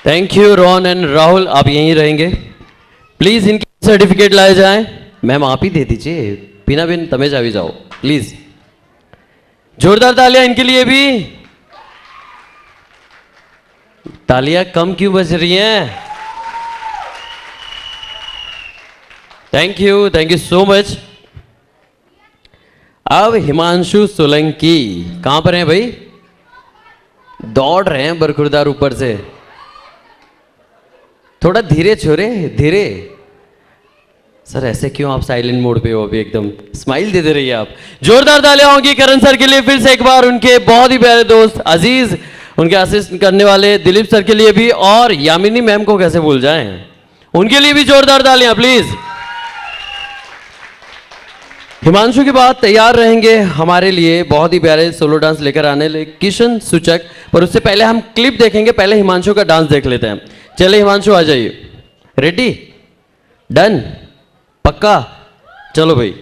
Thank you Ron and Rahul, आप यहीं रहेंगे प्लीज। इनकी सर्टिफिकेट लाए जाएं। मैम आप ही दे दीजिए, बिना बिन तमेज आवी जाओ प्लीज। जोरदार तालियां इनके लिए भी। तालियां कम क्यों बज रही हैं? Thank you so much. अब हिमांशु सोलंकी कहां पर हैं भाई? दौड़ रहे हैं बरखुरदार ऊपर से। थोड़ा धीरे छोरे, धीरे। सर ऐसे क्यों आप साइलेंट मोड पे हो? अभी एकदम स्माइल दे दे रही है आप। जोरदार तालियां होंगी करण सर के लिए फिर से एक बार, उनके बहुत ही प्यारे दोस्त अजीज, उनके असिस्ट करने वाले दिलीप सर के लिए भी, और यामिनी मैम को कैसे भूल जाएं, उनके लिए भी जोरदार तालियां प्लीज। हिमांशु के बाद तैयार रहेंगे हमारे लिए बहुत ही प्यारे सोलो डांस लेकर आने ले किशन सूचक, पर उससे पहले हम क्लिप देखेंगे। पहले हिमांशु का डांस देख लेते हैं। चले हिमांशु आ जाइए। रेडी? डन? पक्का? चलो भाई।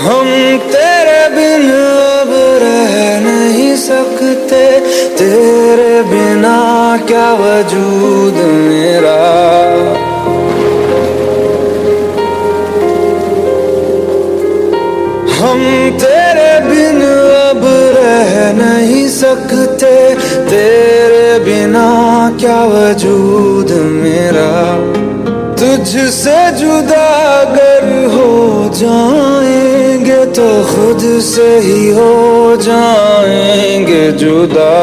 हम तेरे बिन अब रह नहीं सकते, तेरे बिना क्या वजूद मेरा। हम तेरे बिन अब रह नहीं सकते, तेरे बिना क्या वजूद मेरा। तुझसे जुदा अगर हो जाएंगे तो खुद से ही हो जाएंगे जुदा,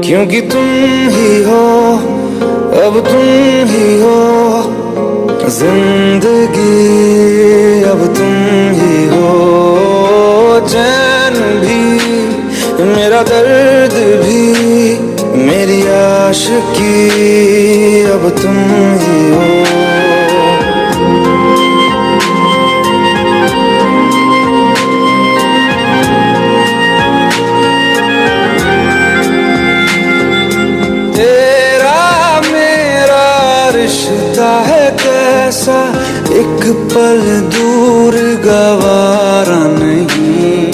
क्योंकि तुम ही हो, अब तुम ही हो जिंदगी, अब तुम ही हो चैन भी, मेरा दर्द भी, मेरी आशिकी, अब तुम ही हो। तेरा मेरा रिश्ता है कैसा, एक पल दूर गवारा नहीं।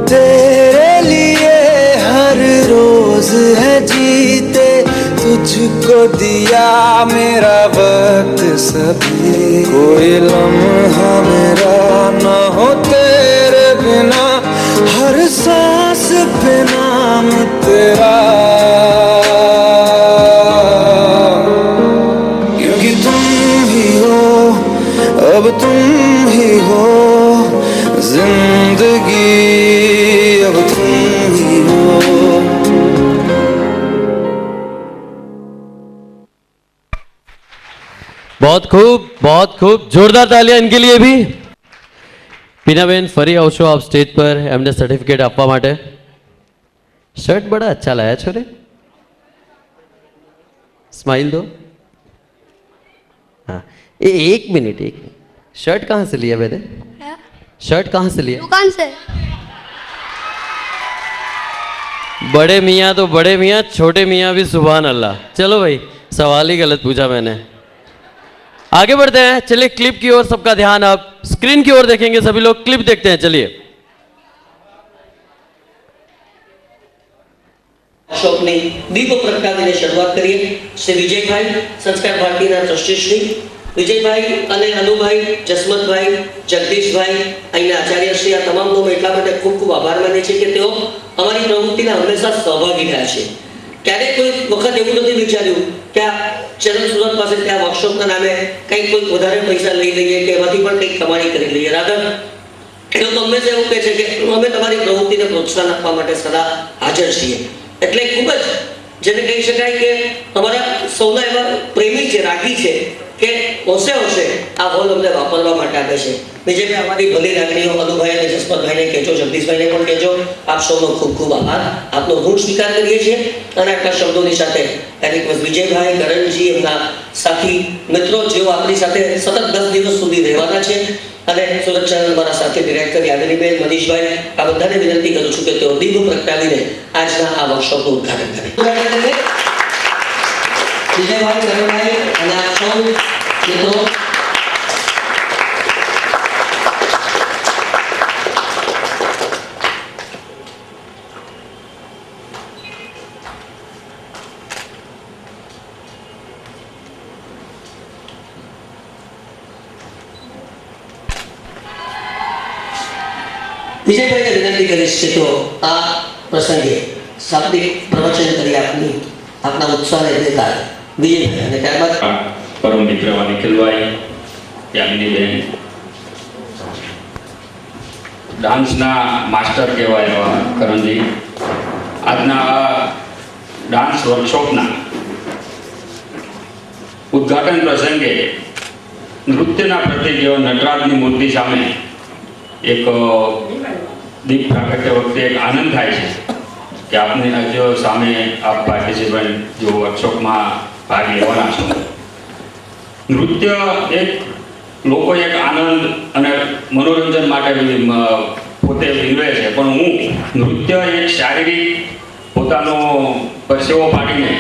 तेरे लिए हर रोज है जीते, तुझको दिया मेरा वक्त सभी। कोई लम्हा मेरा ना हो तेरे बिना, हर सांस पे नाम तेरा, क्योंकि तुम ही हो, अब तुम ही हो जिंदगी, अब तुम ही हो। बहुत खूब, जोरदार तालियां इनके लिए भी। पीनाबेन फरी आवशो आप स्टेज पर एमने सर्टिफिकेट आपवा माटे। शर्ट बड़ा अच्छा लाया छोरे, स्माइल दो। हाँ एक मिनट, शर्ट कहाँ से लिया मैंने? शर्ट कहाँ से लिया? दुकान से। बड़े मियाँ तो बड़े मियाँ, छोटे मियाँ भी सुभान अल्लाह। चलो भाई सवाल ही गलत पूछा मैंने। आगे बढ़ते हैं, चलिए क्लिप की ओर सबका ध्यान अब स्क्रीन की ओर देखेंगे सभी लोग। क्लिप देखते हैं, चलिए। શોપની દીપ પ્રગટાવીને શરૂઆત કરીએ। શ્રી વિજયભાઈ સંસ્કાર ભારતીના ટ્રસ્ટીશ્રી વિજયભાઈ અને અનુભાઈ, જસમતભાઈ, જગદીશભાઈ, અહીંના આચાર્યશ્રી, આ તમામનો એટલા માટે ખૂબ ખૂબ આભાર માને છે કે તેઓ અમારી પ્રવૃત્તિના હંમેશા સહભાગી રહ્યા છે। ક્યારેક કોઈ વખત એવું નથી વિચાર્યું કે આ ચરણ સુરત પાસે ત્યાં વર્કશોપના નામે કંઈક કોઈ વધારે પૈસા લઈ લઈએ કે એમાંથી પણ કંઈક કમાણી કરી લઈએ। રાધર એ લોકો હંમેશા એવું કહે છે કે અમે તમારી પ્રવૃત્તિને પ્રોત્સાહન આપવા માટે સદા હાજર છીએ। એટલે ખૂબ જ જેને કહી શકાય કે અમારા સૌના એવા પ્રેમી છે, રાગી છે કે હોશે હોશે આ હોલ અમને વાપરવા માટે આપે છે। બીજે અમારી ભલી લાગણીઓ અનુભાઈ અને જસપતભાઈને કહેજો, જગદીશભાઈને પણ કહેજો। આપ સૌનો ખૂબ ખૂબ આભાર, આપનો ઋણ સ્વીકાર કરીએ છીએ। અને આટલા શબ્દોની સાથે રિક્વેસ્ટ વિજયભાઈ, કરણજી, એમના સાથી મિત્રો જેઓ આપણી સાથે સતત 10 દિવસ સુધી રહેવાના છે, અને સુરત ચેનલ મારા સાથી ડિરેક્ટર યામિનીબેન, મનીષભાઈ, આ બધાને વિનંતી કરું છું કે તેઓ દીપ પ્રગટાવીને આજના આ વર્કશોપનું ઉદ્ઘાટન કરે। વિજયભાઈ, કરણભાઈ અને આપ સૌ મિત્રો વિજયભાઈને વિનંતી કરીશ કે તો આ પ્રસંગે શાબ્દિક પ્રવચન કરી આપના ઉત્સાહને દેતા વિજયભાઈ અને ત્યારબાદ પરમ મિત્ર નિખિલભાઈ, યામિનીબેન, ડાન્સના માસ્ટર કહેવાય એવા કરણજી, આજના ડાન્સ વર્કશોપના ઉદ્ઘાટન પ્રસંગે નૃત્યના પ્રતિક નટરાજની મૂર્તિ સામે એક દીપ પ્રાગટ્ય વખતે એક આનંદ થાય છે કે આપને જો સામે આપ પાર્ટિસિપન્ટ જો વર્કશોપમાં ભાગ લેવાના છો. નૃત્ય એક લોકો એક આનંદ અને મનોરંજન માટે પોતે વિનવે છે, પણ હું નૃત્ય એક શારીરિક પોતાનો પરસેવો પાડીને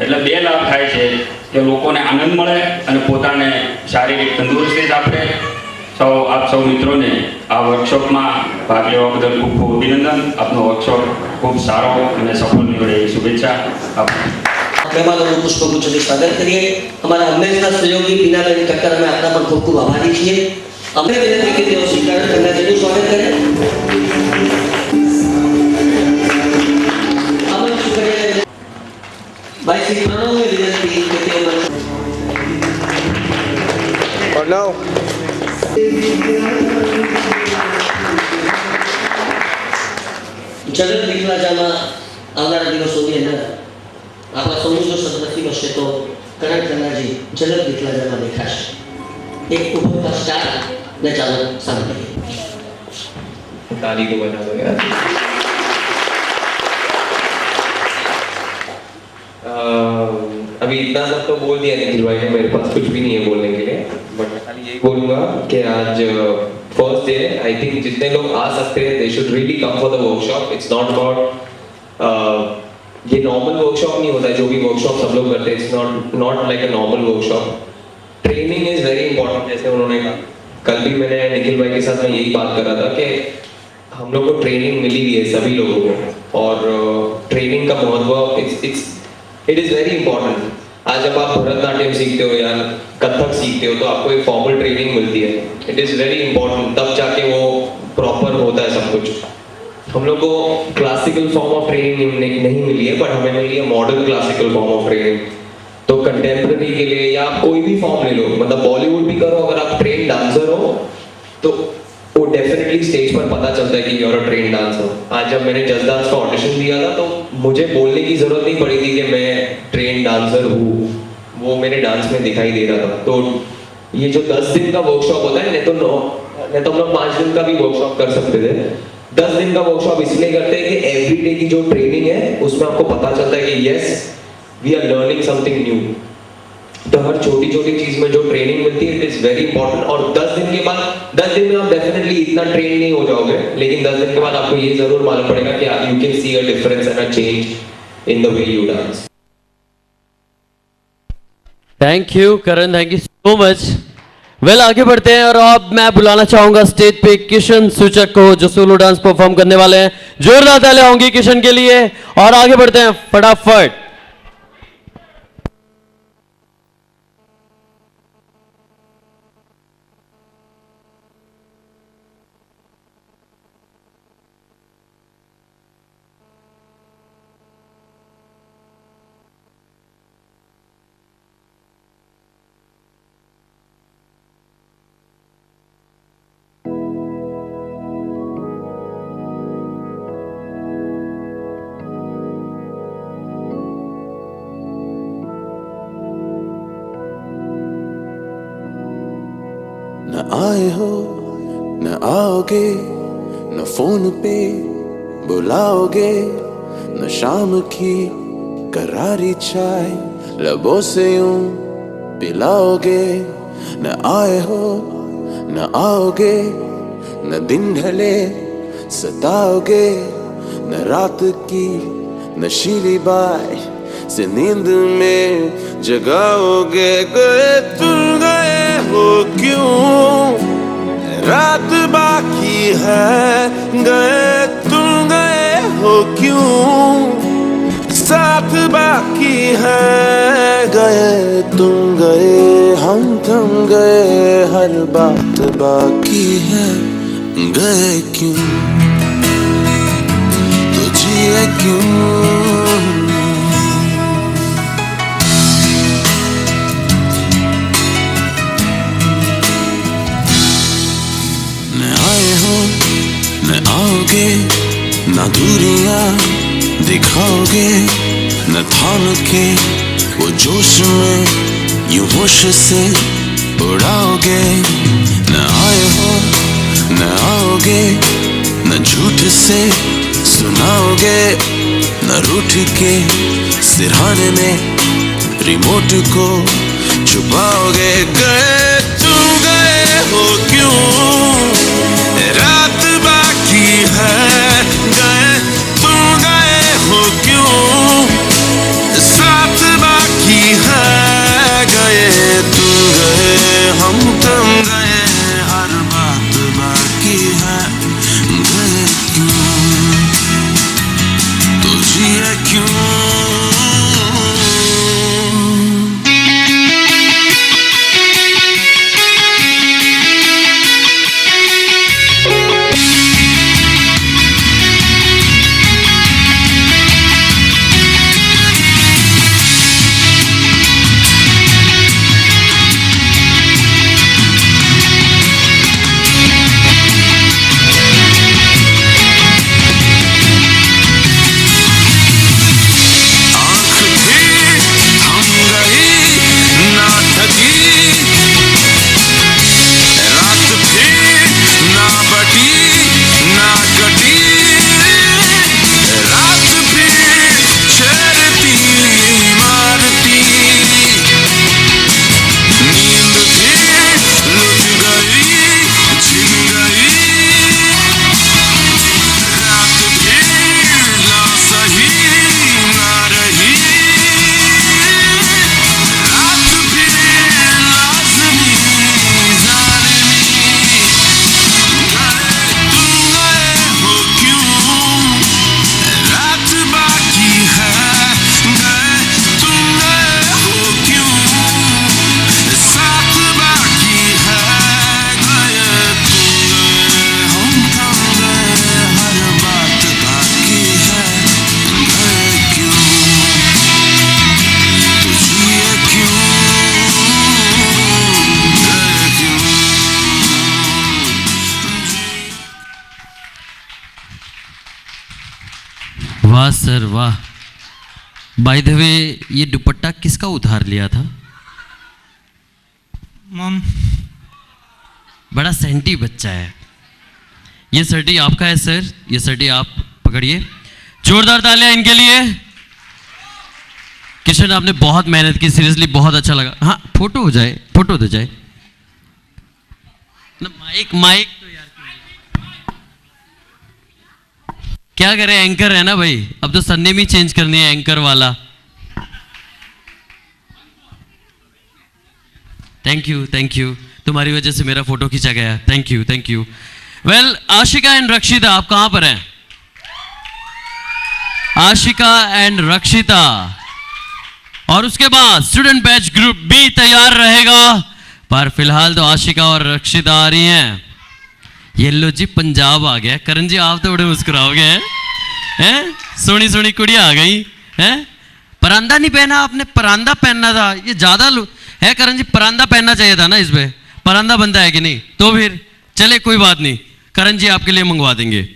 એટલે બે લાભ થાય છે કે લોકોને આનંદ મળે અને પોતાને શારીરિક તંદુરસ્તી આપે. આપ સૌ મિત્રોને આ વર્કશોપમાં ભાગ લેવા બદલ ખૂબ ખૂબ અભિનંદન. આપનો વર્કશોપ ખૂબ સારો અને સફળ નીવડે એવી શુભેચ્છા. મહેમાનોનું પુષ્પગુચ્છથી સ્વાગત કરીએ. અમારા હંમેશના સહયોગી પીનાબેન ઠક્કર, અમે આપના પણ ખૂબ ખૂબ આભારી છીએ. અમે વિનંતી કે તેઓ સ્વીકારણ કન્યાજીનું સ્વાગત કરે. ભાઈ શ્રી પ્રણવને વિનંતી કે તેઓ જગત વિખલાજામાં આવનારા દિવસોની અંદર આપણા સૌનું જો સદનસીબ હશે તો કરણ કન્યાજી જગત વિખલાજામાં દેખાશે. એક ઉભરતા સ્ટાર ને ચાલો સાંભળીએ. ताली को बना दो यार. अभी इतना सब तो बोल दिया निखिल भाई ने, मेरे पास कुछ भी नहीं है बोलने के लिए, बट मैं खाली यही बोलूँगा कि आज फर्स्ट डे आई थिंक जितने लोग आ सकते हैं they should really come for the workshop. It's not about ये नॉर्मल वर्कशॉप नहीं होता है जो भी वर्कशॉप सब लोग करते हैं. It's not like a normal workshop. Training is very important. जैसे उन्होंने कहा, कल भी मैंने निखिल भाई के साथ में यही बात कर रहा था कि हम लोग को ट्रेनिंग मिली हुई है सभी लोगों को, और ट्रेनिंग का महत्व इट इज़ वेरी इंपॉर्टेंट. आज जब आप भरतनाट्यम सीखते हो या कथक सीखते हो तो आपको एक फॉर्मल ट्रेनिंग मिलती है. इट इज़ वेरी इंपॉर्टेंट, तब जाके वो प्रॉपर होता है सब कुछ. हम लोग को क्लासिकल फॉर्म ऑफ ट्रेनिंग नहीं मिली है, बट हमें मिली है modern classical form of training. तो कंटेम्प्रेरी के लिए या आप कोई भी फॉर्म ले लो, मतलब बॉलीवुड भी करो, अगर आप ट्रेन डांसर हो तो वो डेफिनेटली स्टेज पर पता चलता है कि you are a train dancer. आज जब मैंने जस्ट डांस का ऑडिशन दिया था तो मुझे बोलने की जरूरत नहीं पड़ी थी कि मैं ट्रेन डांसर हूँ, वो मेरे डांस में दिखाई दे रहा था. तो ये जो 10 दिन का वर्कशॉप होता है, नहीं तो हम लोग 5 दिन का भी वर्कशॉप कर सकते थे. 10 दिन का वर्कशॉप इसलिए करते हैं कि एवरी डे की जो ट्रेनिंग है उसमें आपको पता चलता है कि yes we are learning something new. तो हर छोटी छोटी चीज में जो ट्रेनिंग मिलती है इट इज वेरी इंपॉर्टेंट. और 10 दिन के बाद 10 दिन में आप डेफिनेटली इतना ट्रेन नहीं हो जाओगे, लेकिन 10 दिन के बाद आपको ये जरूर मालूम पड़ेगा कि you can see a difference and a change in the way you dance. Thank you Karan, thank you so much. Well आगे बढ़ते हैं और अब मैं बुलाना चाहूंगा स्टेज पे किशन सूचक को जो सोलो डांस परफॉर्म करने वाले हैं. जोरदार तालियां होंगी किशन के लिए. और आगे बढ़ते हैं फटाफट. न आए हो न आओगे, न फोन पे बुलाओगे, न शाम की करारी चाय लबों से यूं पिलाओगे. न आए हो न आओगे, न दिन ढले सताओगे, न रात की नशीली बाय से नींद में जगाओगे गए तुम गए हो क्यों रात बाकी है गए तुम गए हो क्यों साथ बाकी है गए तुम गए हम थम गए हर बात बाकी है गए क्यों तो जिए क्यों न आओगे न दूरियां दिखाओगे न थाम के वो जोश में यूं होश से उड़ाओगे न आए हो न आओगे न झूठ से सुनाओगे न रूठ के सिरहाने में रिमोट को छुपाओगे गए तुम गए हो क्यों रात बाकी है गए तुम गए हो क्यों साथ बाकी है गए तुम गए हम थम गए हर बात बाकी है गए क्यों तो जिए क्यों वाह सर वाह। बाय द वे ये दुपट्टा किसका उधार लिया था? मम। बड़ा सेंटी बच्चा है। ये सर्टी आपका है सर, ये सर्टी आप पकड़िए। जोरदार तालियां इनके लिए। किशन आपने बहुत मेहनत की, सीरियसली बहुत अच्छा लगा। हाँ फोटो हो जाए, फोटो हो जाए ना। माइक माइक तो यार क्या करें, एंकर है ना भाई, अब तो सरनेम ही चेंज करनी है एंकर वाला। थैंक यू थैंक यू, तुम्हारी वजह से मेरा फोटो खींचा गया। Thank you thank you. Well Ashika and रक्षिता आप कहां पर हैं? आशिका एंड रक्षिता, और उसके बाद स्टूडेंट बैच ग्रुप बी तैयार रहेगा। पर फिलहाल तो आशिका और रक्षिता आ रही हैं। ये लो जी पंजाब आ गया। करण जी आप तो बड़े मुस्कुराओगे हैं? सोनी सोनी कुड़िया आ गई हैं। परांदा नहीं पहना आपने, परांदा पहनना था। ये ज्यादा है करण जी, परांदा पहनना चाहिए था ना। इस पे परांदा बनता है कि नहीं? तो फिर चले कोई बात नहीं, करण जी आपके लिए मंगवा देंगे।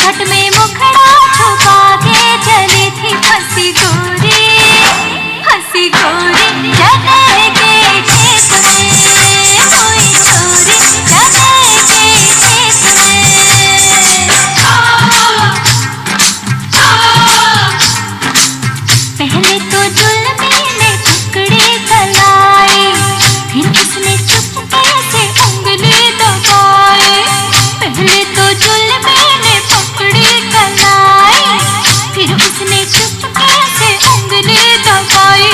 घूंघट में मुखड़ा छुपा के चली थी हंसी गोरी जगह के खेत में कोई छोरी जगह के खेत में। पहले तो जुल्मी में टुकड़े खलाए, फिर उसने चुपके से उंगली दबाए। पहले तो जुल्मी ने पकड़ी कलाई, फिर उसने चुपके से उंगली दबाई।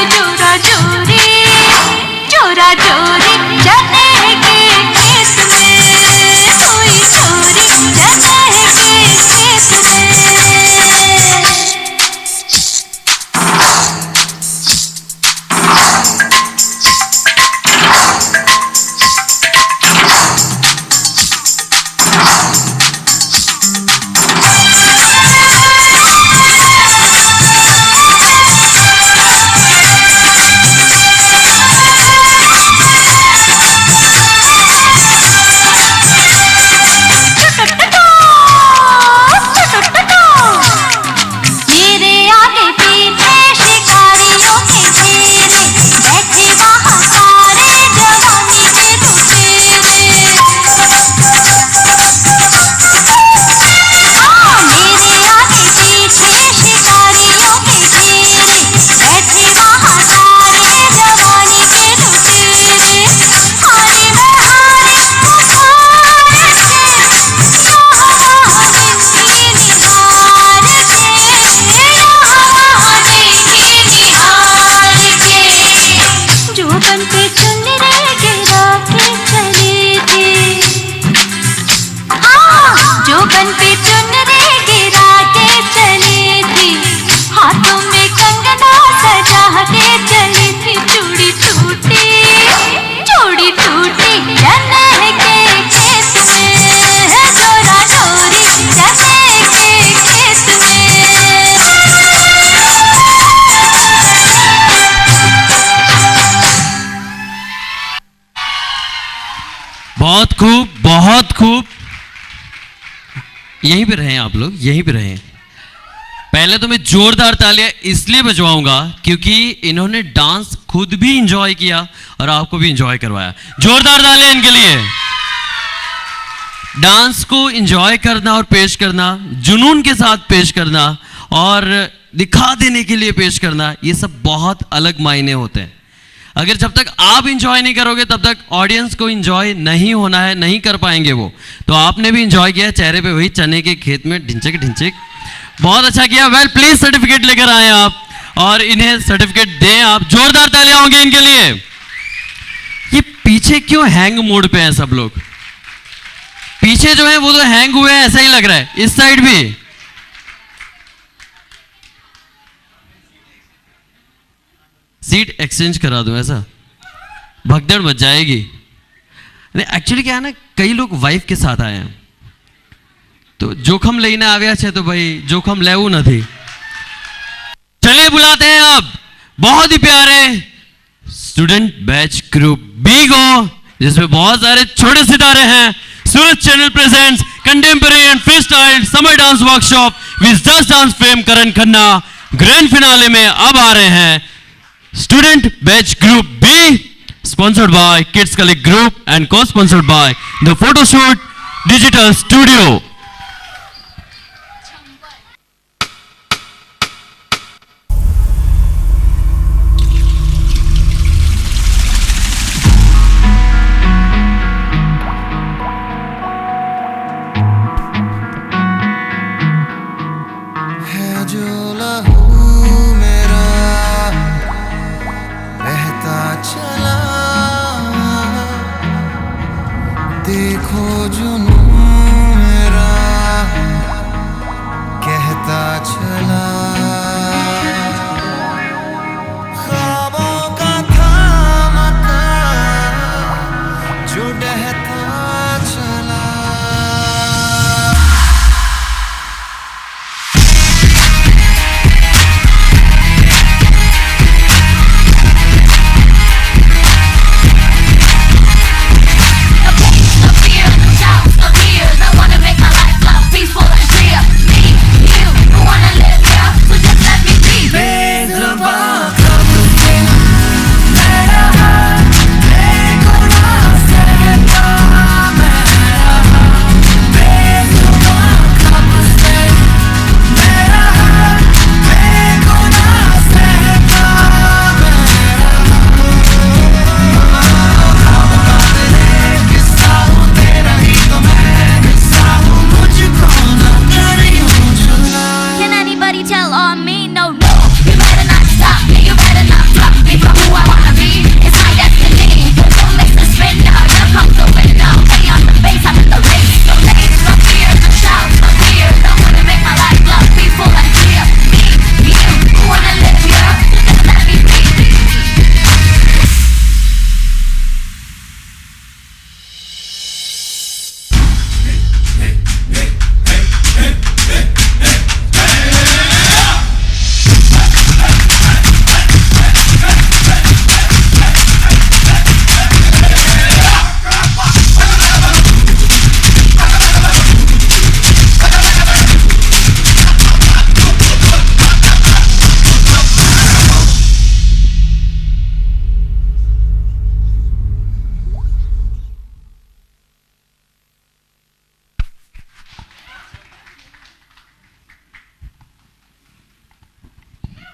जोरा जोरी जगह के खेत में कोई छोरी जगह के खेत में। बहुत खूब। यहीं पे रहें आप लोग, यहीं पे रहें। पहले तो मैं जोरदार तालियां इसलिए बजवाऊंगा क्योंकि इन्होंने डांस खुद भी इंजॉय किया और आपको भी इंजॉय करवाया। जोरदार तालियां इनके लिए। डांस को इंजॉय करना और पेश करना, जुनून के साथ पेश करना और दिखा देने के लिए पेश करना, ये सब बहुत अलग मायने होते हैं। अगर जब तक आप इंजॉय नहीं करोगे तब तक ऑडियंस को इंजॉय नहीं होना है, नहीं कर पाएंगे वो। तो आपने भी इंजॉय किया, चेहरे पे वही चने के खेत में ढिंचक ढिंचक, बहुत अच्छा किया। वेल, प्लीज सर्टिफिकेट लेकर आए आप और इन्हें सर्टिफिकेट दें आप। जोरदार तालियां होंगी इनके लिए। ये पीछे क्यों हैंग मोड पे हैं सब लोग? पीछे जो है वो तो हैंग हुए हैं, ऐसा ही लग रहा है। इस साइड भी सीट एक्सचेंज करा दूं, ऐसा भगदड़ मच जाएगी। नहीं, एक्चुअली क्या है ना, कई लोग वाइफ के साथ आए हैं तो जोखम लेने आव्या छे, तो भाई जोखम लेवू नहीं। चलिए बुलाते हैं अब बहुत ही प्यारे स्टूडेंट बैच ग्रुप बी को, जिसमें बहुत सारे छोटे सितारे हैं। Suraj channel presents contemporary and free style summer dance workshop with just dance fame Karan Khanna. Grand finale में अब आ रहे हैं student batch group B, sponsored by Kids Collect Group and co-sponsored by the Photoshoot Digital Studio. है जो लहू मेरा बहता चला, देखो जुनून मेरा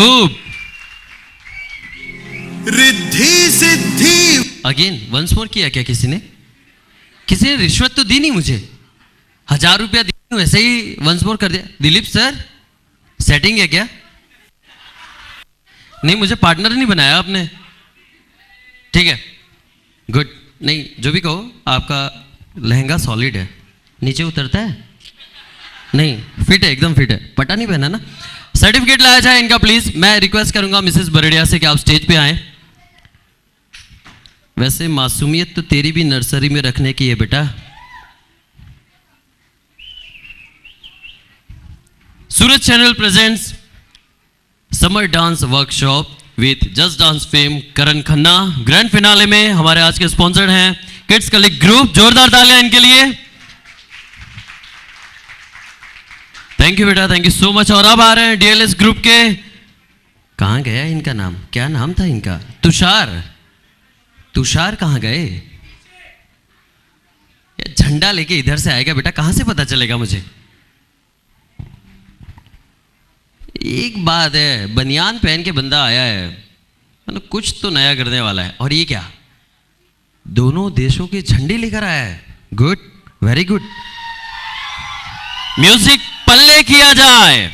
खूब। Riddhi Siddhi. Again once more किया क्या किसी ने? किसी ने रिश्वत तो दी नहीं मुझे, 1000 रुपया दी हूं, ऐसे ही वंस मोर कर दिया। दिलीप सर सेटिंग है क्या? नहीं, मुझे पार्टनर नहीं बनाया आपने। ठीक है, गुड। नहीं, जो भी कहो, आपका लहंगा सॉलिड है, नीचे उतरता है नहीं, फिट है, एकदम फिट है। पटा नहीं पहना ना? सर्टिफिकेट लाया जाए इनका प्लीज। मैं रिक्वेस्ट करूंगा मिसेस बरड़िया से कि आप स्टेज पे आए। वैसे मासूमियत तो तेरी भी नर्सरी में रखने की है बेटा। Suraj channel presents summer dance workshop with just dance fame Karan Khanna. Grand finale में हमारे आज के स्पॉन्सर्ड हैं किड्स कलेक्ट ग्रुप। जोरदार तालियां इनके लिए। थैंक यू बेटा, थैंक यू सो मच। और अब आ रहे हैं डीएलएस ग्रुप के, कहां गया इनका नाम, क्या नाम था इनका? तुषार। तुषार कहां गए? झंडा लेके इधर से आएगा बेटा, कहां से पता चलेगा मुझे? एक बात है, बनियान पहन के बंदा आया है, मतलब कुछ तो नया करने वाला है। और ये क्या, दोनों देशों के झंडे लेकर आया है। Good, very good. म्यूजिक पल्ले किया जाए।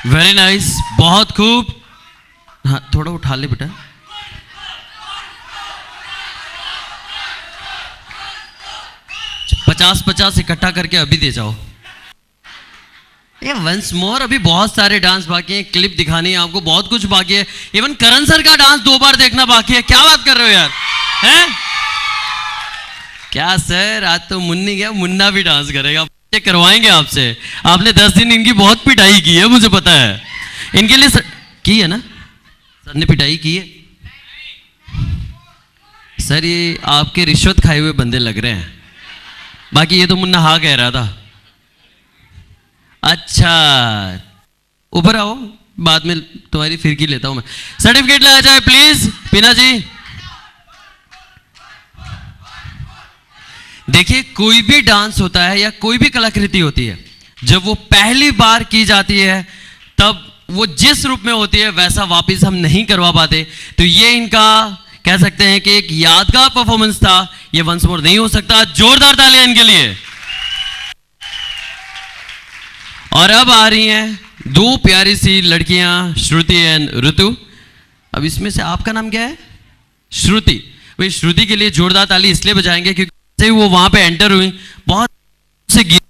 वेरी नाइस, बहुत खूब। हाँ, थोड़ा उठा ले बेटा। पचास 50 इकट्ठा करके अभी दे जाओ। ये वंस मोर, अभी बहुत सारे डांस बाकी हैं, क्लिप दिखानी है आपको, बहुत कुछ बाकी है। इवन करण सर का डांस 2 बार देखना बाकी है। क्या बात कर रहे हो यार, हैं? क्या सर, आज तो मुन्नी गया, मुन्ना भी डांस करेगा। ये करवाएंगे आपसे। आपने 10 दिन इनकी बहुत पिटाई की है, मुझे पता है। इनके लिए की है ना, सर ने पिटाई की है। सर ये आपके रिश्वत खाए हुए बंदे लग रहे हैं। बाकी ये तो मुन्ना हाँ कह रहा था। अच्छा ऊपर आओ, बाद में तुम्हारी फिरकी लेता हूं मैं। सर्टिफिकेट लाया जाए प्लीज पीना जी। देखिए कोई भी डांस होता है या कोई भी कलाकृति होती है, जब वो पहली बार की जाती है तब वो जिस रूप में होती है वैसा वापस हम नहीं करवा पाते। तो ये इनका कह सकते हैं कि एक यादगार परफॉर्मेंस था, ये वंस मोर नहीं हो सकता। जोरदार तालियां इनके लिए। और अब आ रही हैं दो प्यारी सी लड़कियां, श्रुति एंड ऋतु। अब इसमें से आपका नाम क्या है? श्रुति। भाई श्रुति के लिए जोरदार ताली इसलिए बजाएंगे क्योंकि वो वहां पे एंटर हुई, बहुत से गिरी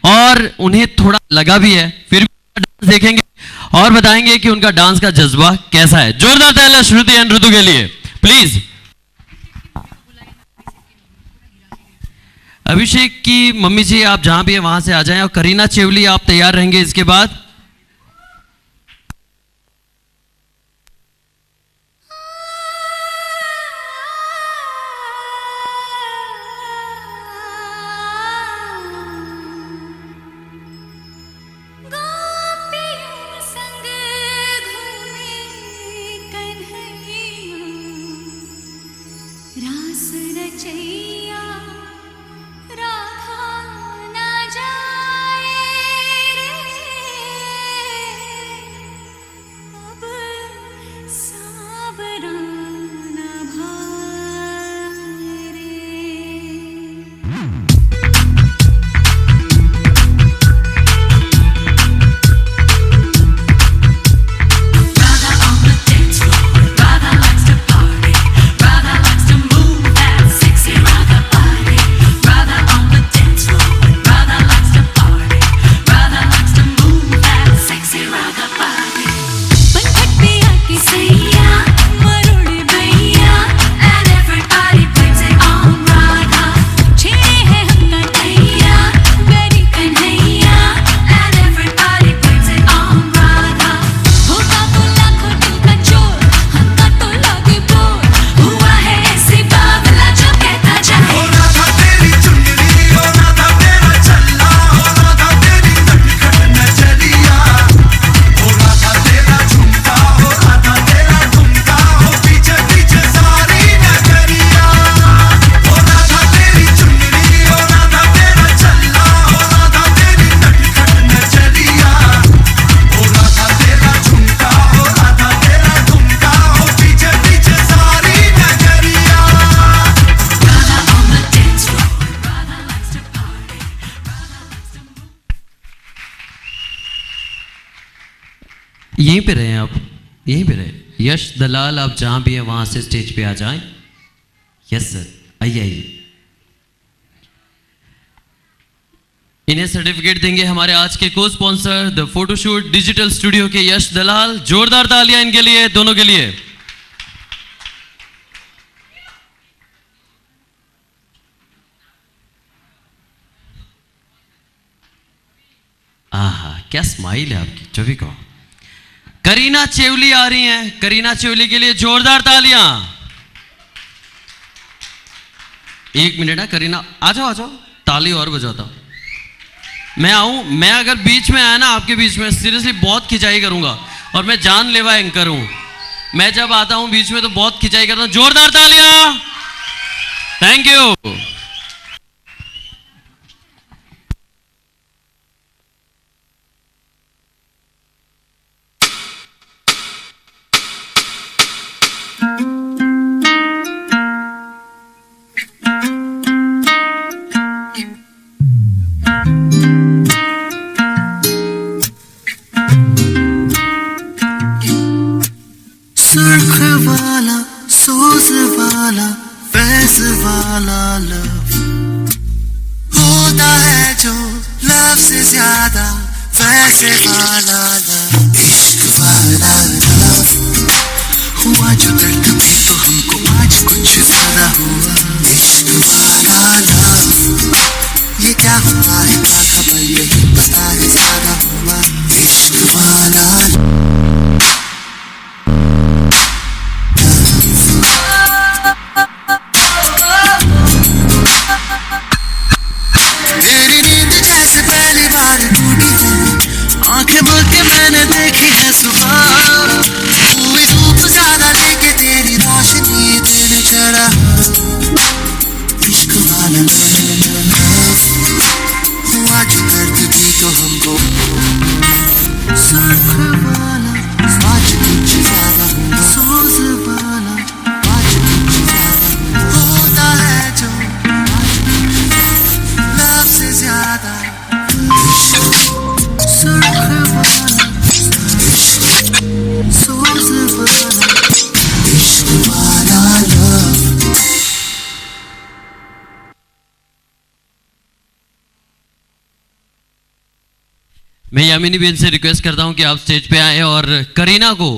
और उन्हें थोड़ा लगा भी है, फिर भी डांस देखेंगे और बताएंगे कि उनका डांस का जज्बा कैसा है। जोरदार तालियां श्रुति एंड ऋतु के लिए प्लीज। अभिषेक की मम्मी जी आप जहां भी है वहां से आ जाएं और करीना चेवली आप तैयार रहेंगे इसके बाद। रास रचैया राधा ना जाए रे, अब सावरा ना भाए रे। यहीं पे रहे आप, यहीं पे रहे। यश दलाल आप जहां भी है वहां से स्टेज पे आ जाएं। यस सर, आइए आइए। इन्हें सर्टिफिकेट देंगे हमारे आज के को sponsor the photoshoot digital studio के यश दलाल। जोरदार तालियां इनके लिए, दोनों के लिए। आहा क्या स्माइल है आपकी, जो भी कहो। करीना चेवली आ रही हैं, करीना चेवली के लिए जोरदार तालियां। एक मिनट है करीना, आ जाओ आ जाओ, ताली और बजाता हूं। मैं आऊं, मैं अगर बीच में आया ना आपके बीच में, सीरियसली बहुत खिंचाई करूंगा और मैं जानलेवा एंकर हूं। मैं जब आता हूं बीच में तो बहुत खिंचाई करता हूं। जोरदार तालियां, थैंक यू। सुर्ख वाला, सोज वाला, फैज वाला लव होता है जो लव से ज्यादा वैसे वाला लव। इश्क वाला लव हुआ जो दर्द में तो हमको आज कुछ ज्यादा हुआ। इश्क वाला लव ये क्या हुआ है क्या खबर, यही पता है ज्यादा हुआ। इश्क वाला मैं यामिनी बेन से रिक्वेस्ट करता हूं कि आप स्टेज पे आए और करीना को,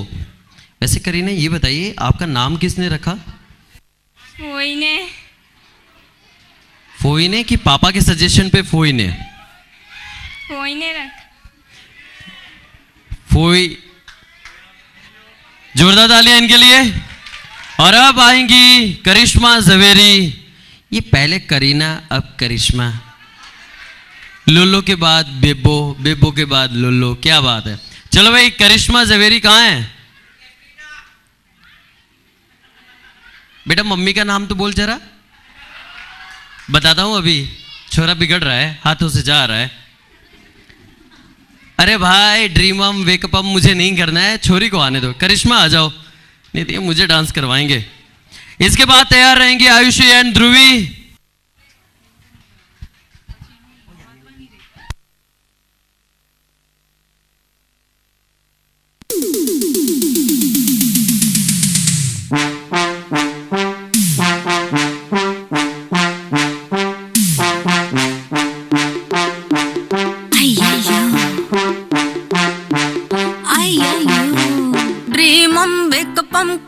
वैसे करीना ये बताइए आपका नाम किसने रखा? फोई ने कि पापा के सजेशन पे फोई ने? फोई। जोरदार तालियां इनके लिए। और अब आएंगी करिश्मा जवेरी। ये पहले करीना अब करिश्मा, लोलो के बाद बेबो, बेबो के बाद लोलो, क्या बात है। चलो भाई करिश्मा जवेरी कहाँ है? बेटा मम्मी का नाम तो बोल जरा। बताता हूं अभी, छोरा बिगड़ रहा है, हाथों से जा रहा है। अरे भाई ड्रीमम वेकअपम मुझे नहीं करना है, छोरी को आने दो। करिश्मा आ जाओ, नहीं तो ये मुझे डांस करवाएंगे। इसके बाद तैयार रहेंगे आयुषी एंड ध्रुवी।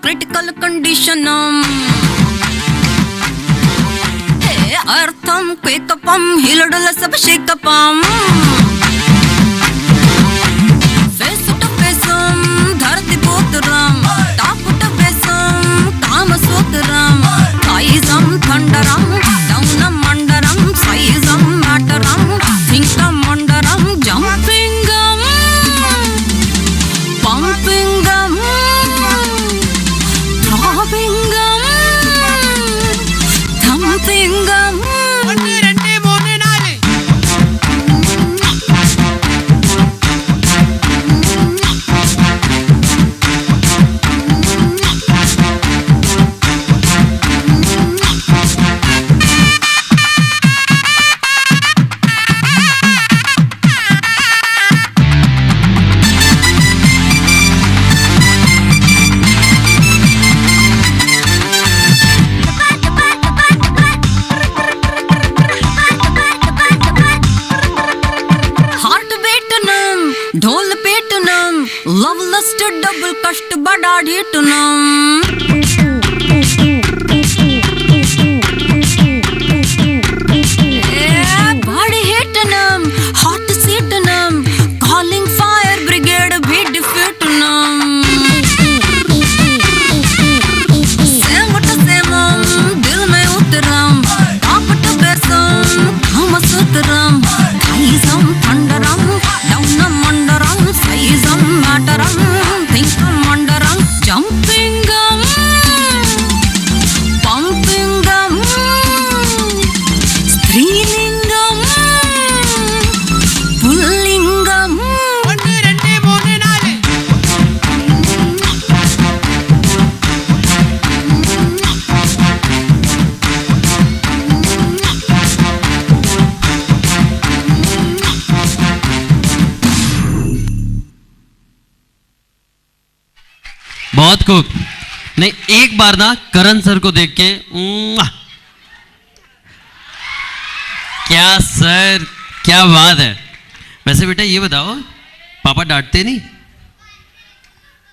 क्रिटिकल कंडीशनम अर्थम क्वेकपम हिलडल सब शेकपम फेस टू फेसम धरती पोतरम टाप टू फेसम काम सोतरम साइजम थंडरम डाउनम मंडरम साइजम मैटरम थिंकम मंडरम जंपिंगम पंपिंगम Thumpingum, thumpingum. ढोल पेटनम लव लस्ट डबल कष्ट बड़ा ढेटनम बड़े हेटनम हॉट सीटनम कॉलिंग फायर ब्रिगेड भी डिफेटनम सेम टू सेमम दिल में उतरम टॉप टू बेसम हम सुतरम खाइजम थंडरम डाउनम मंडरम साइजम मैटरम थिंकम मंडरम जंपिंगम पंपिंगम स्त्रीलिंगम पुल्लिंगम बहुत खूब। नहीं एक बार ना करण सर को देख के क्या सर क्या बात है। वैसे बेटा ये बताओ पापा डांटते नहीं?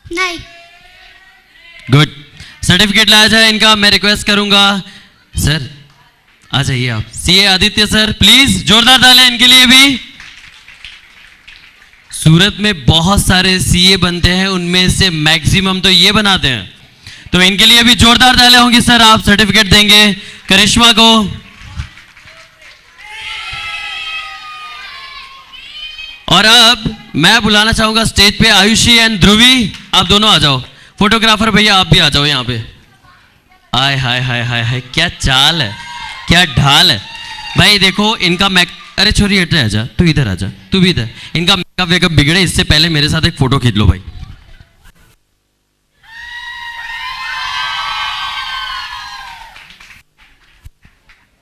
नहीं। गुड। सर्टिफिकेट लाया जाए इनका, मैं रिक्वेस्ट करूंगा सर आ जाइए आप। सीए आदित्य सर प्लीज जोरदार तालियां इनके लिए भी। सूरत में बहुत सारे सीए बनते हैं, उनमें से मैक्सिमम तो ये बनाते हैं, तो इनके लिए भी जोरदार तालियां होंगी। सर आप सर्टिफिकेट देंगे करिश्मा को। और अब मैं बुलाना चाहूंगा स्टेज पे आयुषी एंड ध्रुवी, आप दोनों आ जाओ। फोटोग्राफर भैया आप भी आ जाओ यहाँ पे। आय हाय हाय हाय हाय क्या चाल है, क्या ढाल है भाई। देखो इनका अरे छोरी हट आ जा, तू इधर आ जा, तू भी इधर। इनका मेकअप वेकअप बिगड़े इससे पहले मेरे साथ एक फोटो खींच लो भाई।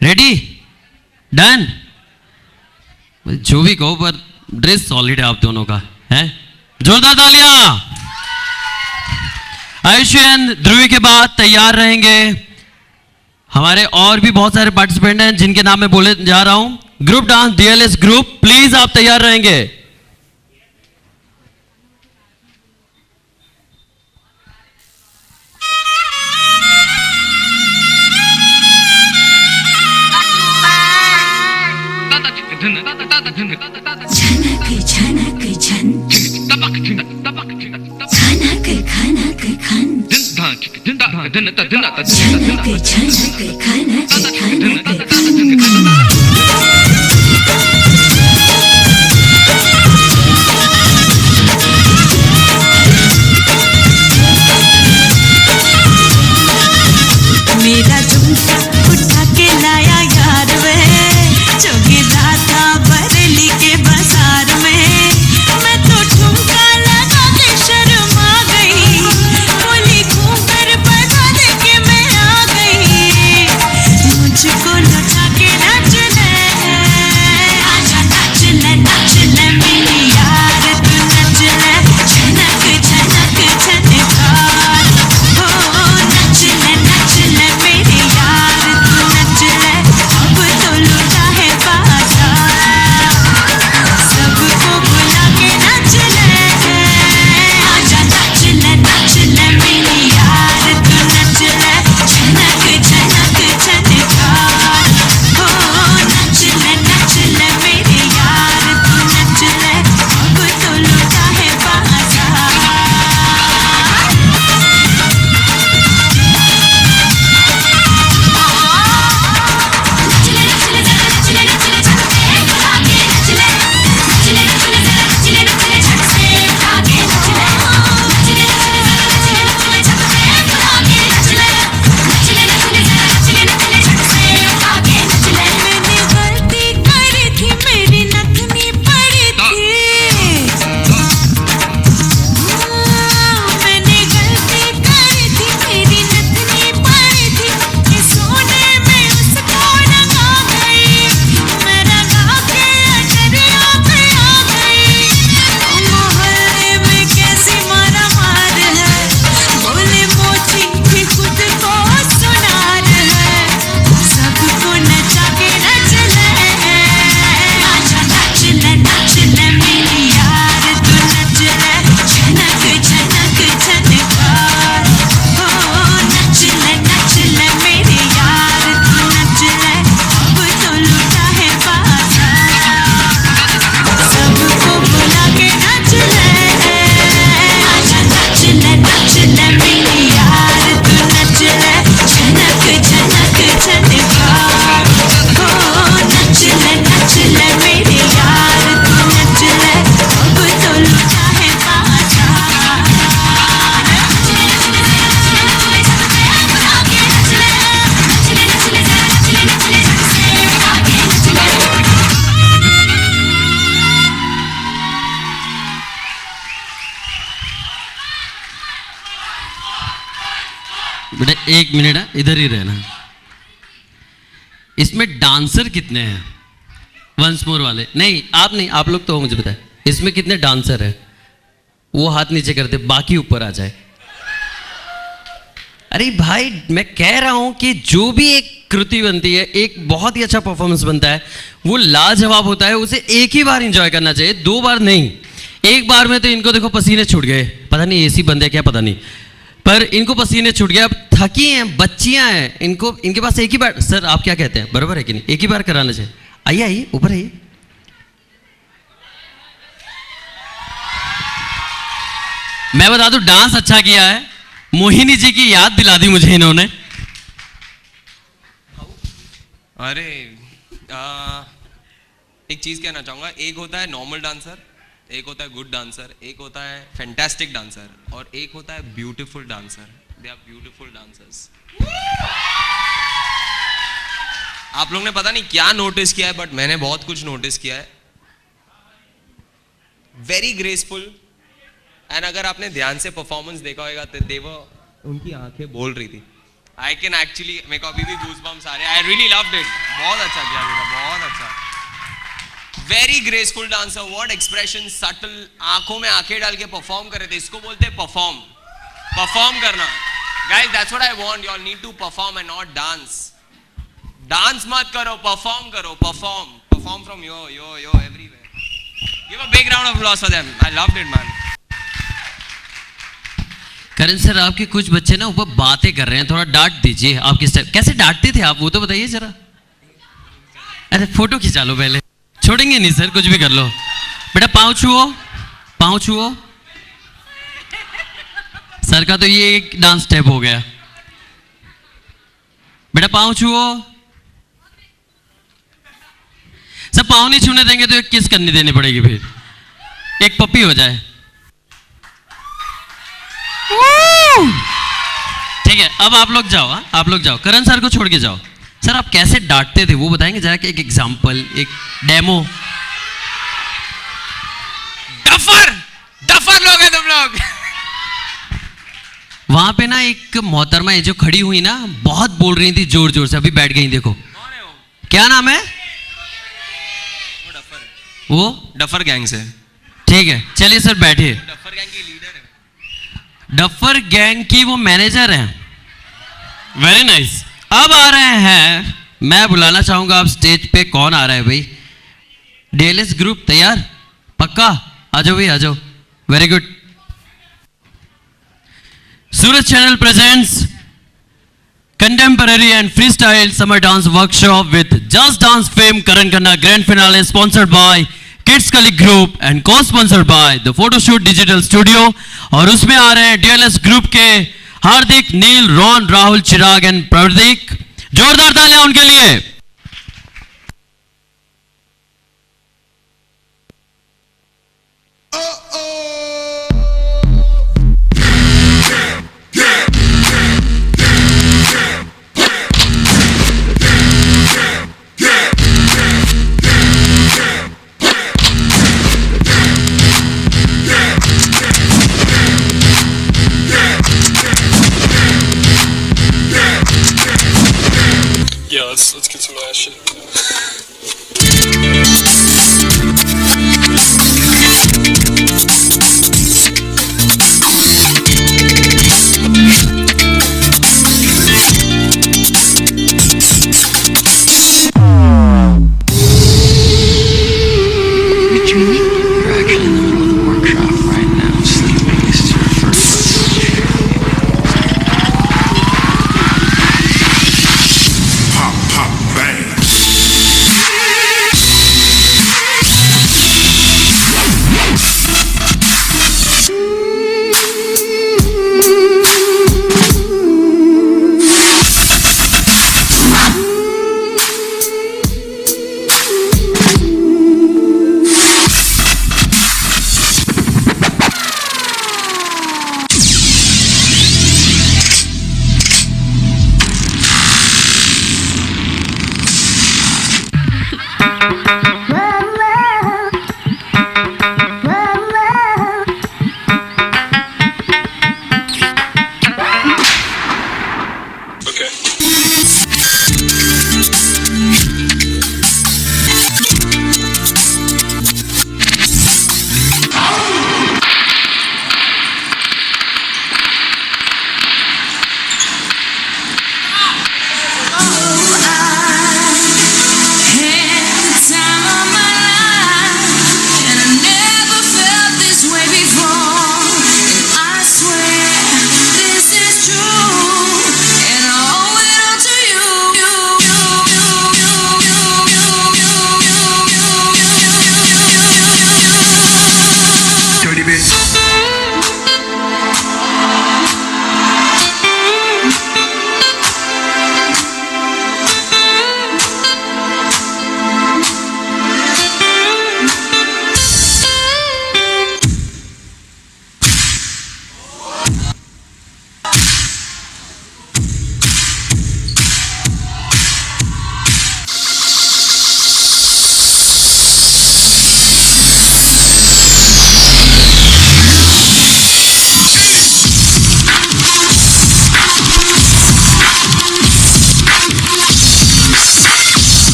Ready done. जो भी कहो पर ड्रेस सॉलिड है आप दोनों का, है? जोरदार तालियां। आयुषी एंड ध्रुवी के बाद तैयार रहेंगे हमारे और भी बहुत सारे पार्टिसिपेंट हैं जिनके नाम मैं बोले जा रहा हूं। Group dance DLS group, please आप तैयार रहेंगे। झनक झनक झन खनक खनक खन झनक झनक खनक खनक मेरा झुमका उठा के लाया यार वे जो गिरा था बरेली के बाजार में मैं तो ठुमका लगा के शर्मा गई बोली घूम कर बता दे के मैं आ गई मुझको लुटा के नाच ले आजा नाच ले मेरी यार तू नच ले झनक झनक झनकार हो नच ले मेरे यार तू नच ले अब तो लुटा है बाजार सबको बुला के नच ले आजा नच ले मेरी यार तू नच ले झनक झनक झनकार हो नच ले मेरे यार तू नच ले अब तो लुटा है बाजार मैंने गलती करी थी मेरी नथनी पड़ी थी मैंने गलती करी थी मेरी नथनी पड़ी थी कि सोने में उसको रंगा गई मैं रंगा के अटरिया पे आ गई मोहल्ले में कैसी मारा मार है बोले मोची भी खुद को सुनार है सबको नचा के नच ले आजा नच ले मेरी यार तू नच ले झनक झनक झनकार हो नच ले मेरे यार तू नच ले अब तो लुटा है बाजार सबको बुला के नच ले आजा नच ले मेरी यार तू नच ले झनक झनक झनकार हो नच ले मेरे यार तू नच ले अब तो लुटा है बाजार बेटा 1 मिनट है, इधर ही रहना। इसमें डांसर कितने हैं? वंस मोर वाले नहीं, आप नहीं, आप लोग तो हो, मुझे बताए इसमें कितने डांसर हैं? वो हाथ नीचे करते, बाकी ऊपर आ जाए। अरे भाई मैं कह रहा हूं कि जो भी एक कृति बनती है, एक बहुत ही अच्छा परफॉर्मेंस बनता है, वो लाजवाब होता है। उसे एक ही बार एंजॉय करना चाहिए, 2 बार नहीं। एक बार में तो इनको देखो पसीने छूट गए, पता नहीं एसी बंद है क्या, पता नहीं, पर इनको पसीने छूट गए। अब थकी हैं, बच्चियां हैं, इनको इनके पास एक ही बार। सर आप क्या कहते हैं, बराबर है कि नहीं? एक ही बार कराना चाहिए। आइए आइए ऊपर आइए। मैं बता दूं डांस अच्छा किया है, मोहिनी जी की याद दिला दी मुझे इन्होंने। अरे एक चीज कहना चाहूंगा, एक होता है नॉर्मल डांसर, एक होता है गुड डांसर, एक होता है फैंटास्टिक डांसर, और एक होता है beautiful dancer. They are beautiful dancers. आप लोग ने पता नहीं क्या नोटिस किया है, बट मैंने बहुत कुछ नोटिस किया है। वेरी ग्रेसफुल, एंड अगर आपने ध्यान से परफॉर्मेंस देखा होगा तो देवर उनकी आंखें बोल रही थी। आई कैन एक्चुअली, मेरे को अभी भी गूज़बम्स आ रहे हैं। I really loved it. बहुत अच्छा किया बेटा, बहुत अच्छा। Very graceful dancer, word expression, subtle, आंखों में आंखें डाल के परफॉर्म कर रहे थे। इसको बोलते हैं परफॉर्म, परफॉर्म करना। Guys that's what I want, you all need to perform and not dance. Dance मत करो, परफॉर्म करो, perform, perform from your everywhere. Give a big round of applause for them. I loved it man. Karan sir आपके कुछ बच्चे ना ऊपर बातें कर रहे हैं, थोड़ा डांट दीजिए। आप किस टाइप कैसे डांटते थे आप, वो तो बताइए जरा। अरे फोटो खिंचा लो पहले। छोड़ेंगे नहीं सर, कुछ भी कर लो। बेटा पाँव छुओ, पाँव छुओ। सर का तो ये एक डांस स्टेप हो गया। बेटा पाँव छुओ। सर पाँव नहीं छूने देंगे तो एक किस करनी देनी पड़ेगी, फिर एक पप्पी हो जाए। ठीक है, अब आप लोग जाओ। हाँ आप लोग जाओ, करण सर को छोड़ के जाओ। सर आप कैसे डांटते थे वो बताएंगे जरा, कि एक एग्जाम्पल, एक डेमो। डफर डफर लोग हैं तुम लोग। वहां पे ना एक मोहतरमा है जो खड़ी हुई ना, बहुत बोल रही थी जोर जोर से, अभी बैठ गई। देखो क्या नाम है वो? डफर गैंग से। ठीक है चलिए सर बैठिए। डफर गैंग की लीडर है। डफर गैंग की वो मैनेजर हैं। Very nice. अब आ रहे हैं, मैं बुलाना चाहूंगा आप स्टेज पे। कौन आ रहा है भाई? डीएलएस ग्रुप तैयार? पक्का? आ जाओ भाई, आ जाओ। Very good. Suraj channel presents contemporary and freestyle summer dance workshop with Just Dance fame Karan Khanna. Grand finale sponsored by Kids Kali Group and co-sponsored by the Photoshoot Digital Studio. और उसमें आ रहे हैं DLS group के हार्दिक, नील, Ron, Rahul, Chirag and प्रदीक। जोरदार तालियां उनके लिए। Yeah, let's get some of that shit.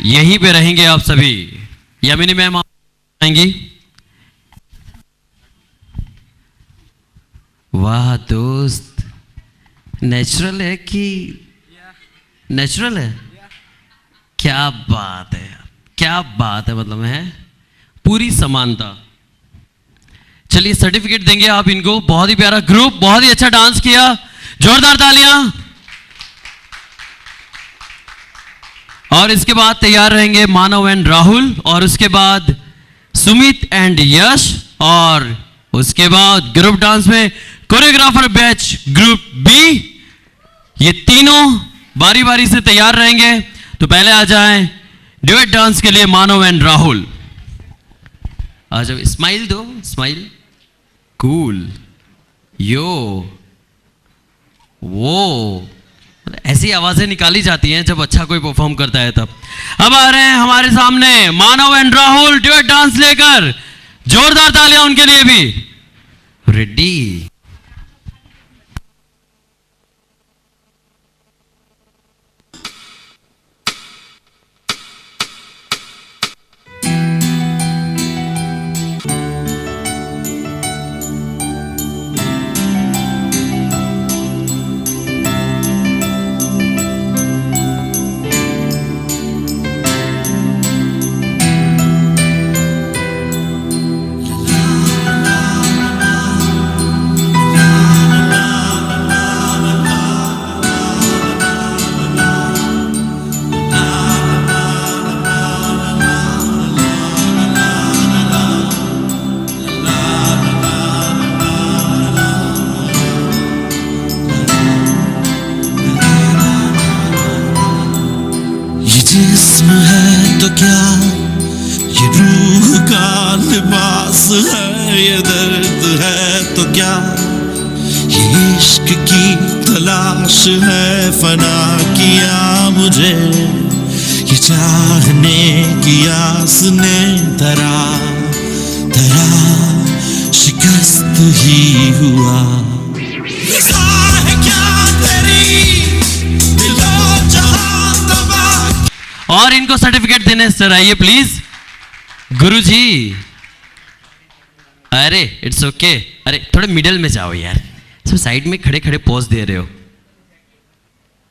यहीं पे रहेंगे आप सभी। यमिनी मैम आएंगी। वाह दोस्त, नेचुरल है कि नेचुरल है? क्या बात है, क्या बात है। मतलब है पूरी समानता। चलिए सर्टिफिकेट देंगे आप इनको। बहुत ही प्यारा ग्रुप, बहुत ही अच्छा डांस किया, जोरदार तालियां। और इसके बाद तैयार रहेंगे मानव एंड राहुल, और उसके बाद सुमित एंड यश, और उसके बाद ग्रुप डांस में कोरियोग्राफर बैच ग्रुप बी। ये तीनों बारी बारी से तैयार रहेंगे। तो पहले आ जाएं ड्यूएट डांस के लिए मानव एंड राहुल। आ जाओ, स्माइल दो, स्माइल, कूल, यो, वो, ऐसी आवाजें निकाली जाती हैं जब अच्छा कोई परफॉर्म करता है तब। अब आ रहे हैं हमारे सामने मानव एंड राहुल ड्यूएट डांस लेकर। जोरदार तालियां उनके लिए भी। रेडी। जिस्म है तो क्या, ये रूह का लिबास है, ये दर्द है तो क्या, ये इश्क की तलाश है। फना किया मुझे ये चाहने की आस ने, तरह तरह शिकस्त ही हुआ। और इनको सर्टिफिकेट देने सर आइए प्लीज। गुरुजी, अरे इट्स ओके, अरे थोड़े मिडल में जाओ यार, सब साइड में खड़े खड़े पोज दे रहे हो।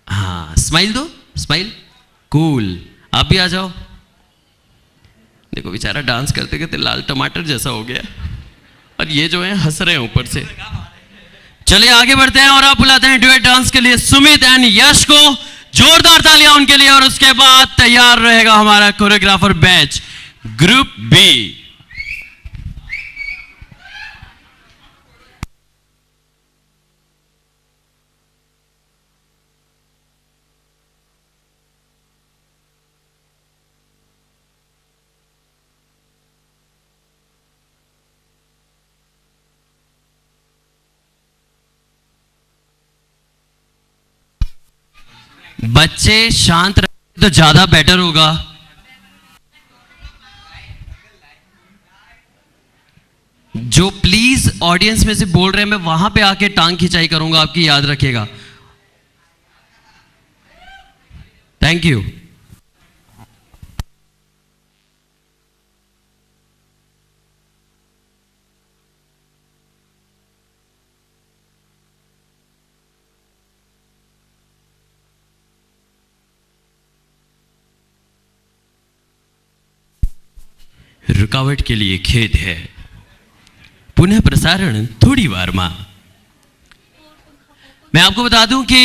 हाँ, स्माइल दो, स्माइल, कूल। आप भी आ जाओ। देखो बेचारा डांस करते करते लाल टमाटर जैसा हो गया, और ये जो है हंस रहे हैं ऊपर से। चलिए आगे बढ़ते हैं और आप बुलाते हैं ड्यूएट डांस के लिए सुमित एंड यश को। जोरदार तालियां उनके लिए। और उसके बाद तैयार रहेगा हमारा कोरियोग्राफर बैच ग्रुप बी। बच्चे शांत रहे तो ज्यादा बेटर होगा। जो प्लीज ऑडियंस में से बोल रहे हैं, मैं वहां पे आके टांग खिंचाई करूंगा आपकी, याद रखिएगा। Thank you. रुकावट के लिए खेद है, पुनः प्रसारण थोड़ी वार मां। मैं आपको बता दूं कि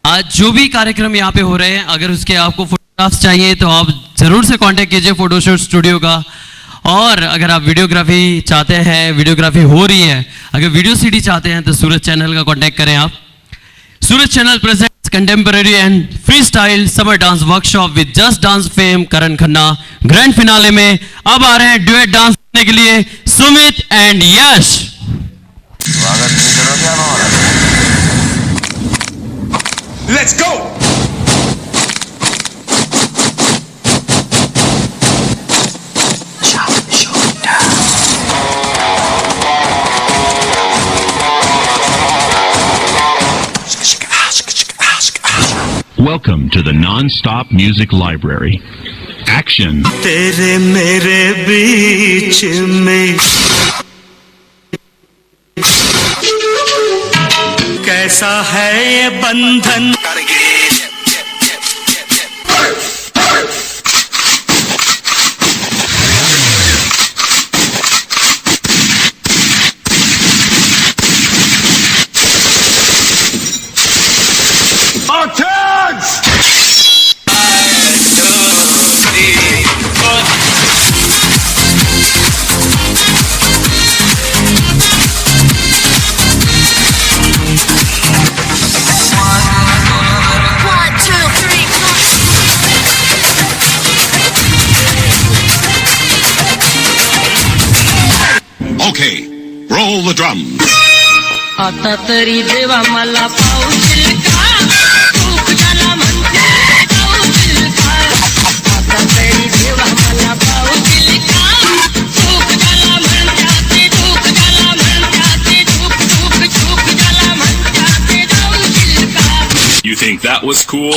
आज जो भी कार्यक्रम यहां पे हो रहे हैं, अगर उसके आपको फोटोग्राफ्स चाहिए तो आप जरूर से कांटेक्ट कीजिए फोटोशूट स्टूडियो का। और अगर आप वीडियोग्राफी चाहते हैं, वीडियोग्राफी हो रही है, अगर वीडियो सीडी चाहते हैं तो सूरज चैनल का कांटेक्ट करें आप। Suraj channel presents contemporary and free style summer dance workshop with just dance fame Karan Khanna. Grand finale में अब आ रहे हैं ड्यूएट डांस करने के लिए सुमित एंड यश। स्वागत नहीं करोगे आप हमारा? Let's go! Welcome to the Non-Stop Music Library. Action. तेरे मेरे बीच में कैसा है ये बंधन, drums. आता तरी देवा मला पाऊस का खूप झाला म्हणते पाऊस का आता तरी देवा मला पाऊस का खूप झाला म्हणते खूप झाला म्हणते खूप झाला म्हणते पाऊस का. You think that was cool?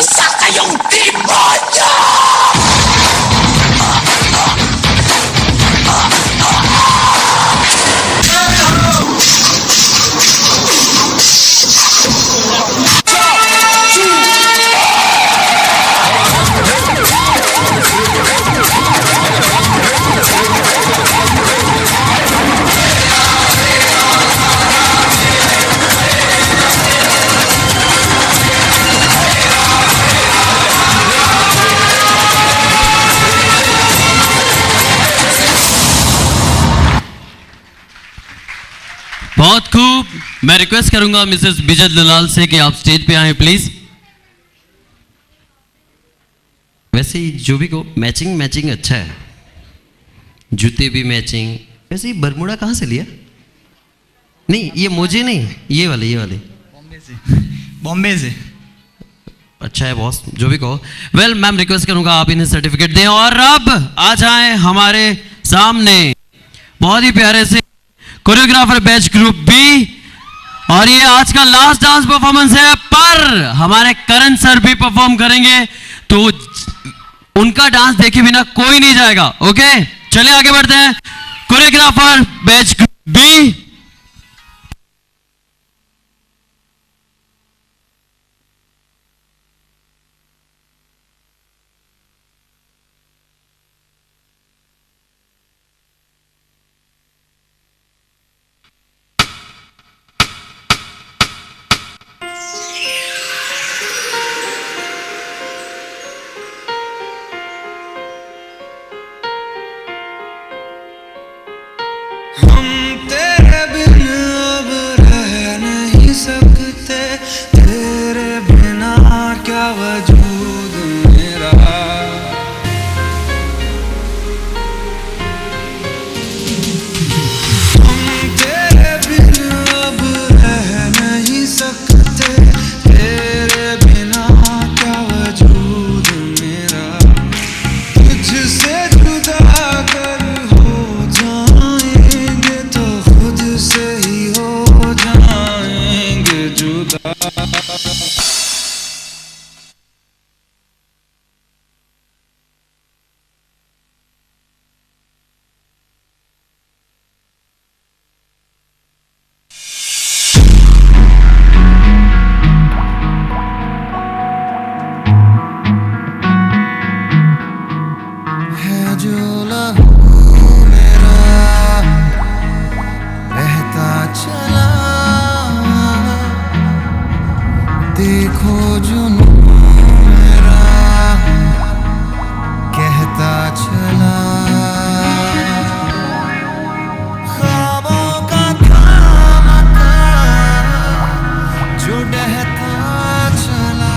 बहुत खूब. मैं रिक्वेस्ट करूंगा मिसेस बिजत दलाल से कि आप स्टेज पे आए प्लीज. वैसे ही जो भी को मैचिंग अच्छा है, जूते भी मैचिंग. वैसे ही बरमूडा कहाँ से लिया? नहीं ये मोजे नहीं, ये वाले बॉम्बे से. अच्छा है बॉस, जो भी कहो. वेल मैम रिक्वेस्ट करूंगा आप इन्हें सर्टिफिकेट दें और अब आ जाएं हमारे सामने बहुत ही प्यारे से कोरियोग्राफर बैच ग्रुप बी. और ये आज का लास्ट डांस परफॉर्मेंस है, पर हमारे करण सर भी परफॉर्म करेंगे तो उनका डांस देखे बिना कोई नहीं जाएगा. ओके चलिए आगे बढ़ते हैं. Choreographer batch group B. हम तेरे बिन अब रह नहीं सकते, तेरे बिना क्या वजूद मेरा. हम तेरे बिन अब रह नहीं सकते, तेरे बिना क्या वजूद मेरा. तुझसे जुदा कर हो जाएंगे तो खुद से ही हो जाएंगे जुदा. है जो लहू मेरा बहता चला, देखो जुनू मेरा कहता चला. ख्वाबों का खामखा जो डहता चला.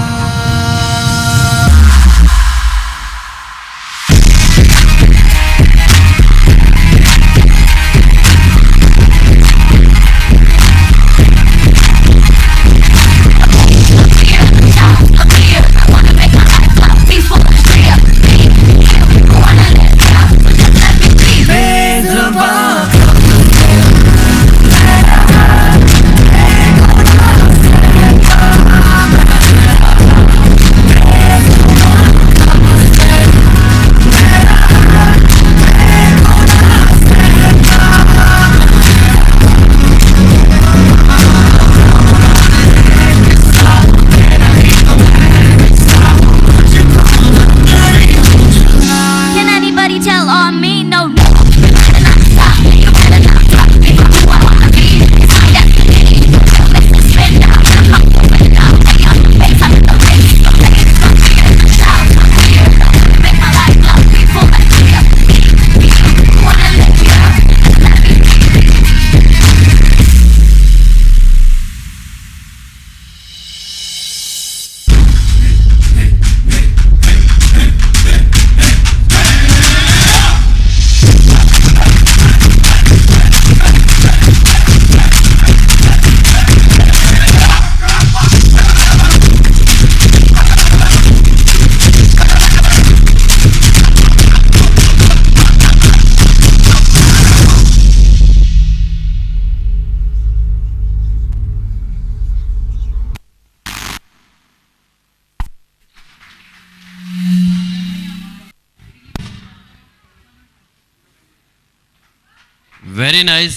Very nice.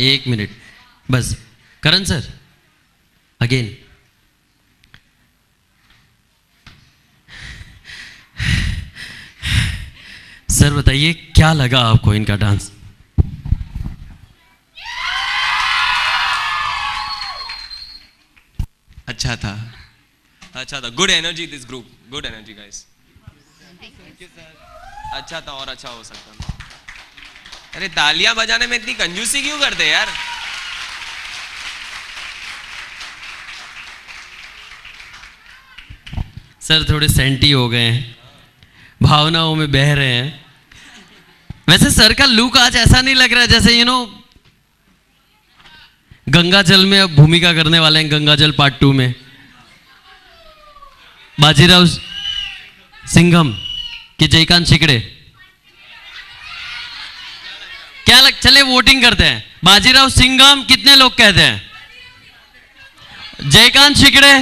1 मिनट बस। करण सर अगेन। सर बताइए क्या लगा आपको इनका डांस? अच्छा था, अच्छा था। Good energy this group, good energy guys. अच्छा था और अच्छा हो सकता था। अरे तालियां बजाने में इतनी कंजूसी क्यों करते हैं यार? सर थोड़े सेंटी हो गए हैं, भावनाओं में बह रहे हैं। वैसे सर का लुक आज ऐसा नहीं लग रहा है जैसे गंगा जल में अब भूमिका करने वाले हैं, गंगा जल पार्ट 2 में। बाजीराव सिंघम कि जयकांत शिकड़े? क्या चले वोटिंग करते हैं। बाजीराव सिंघम कितने लोग कहते हैं? जयकांत शिकड़े?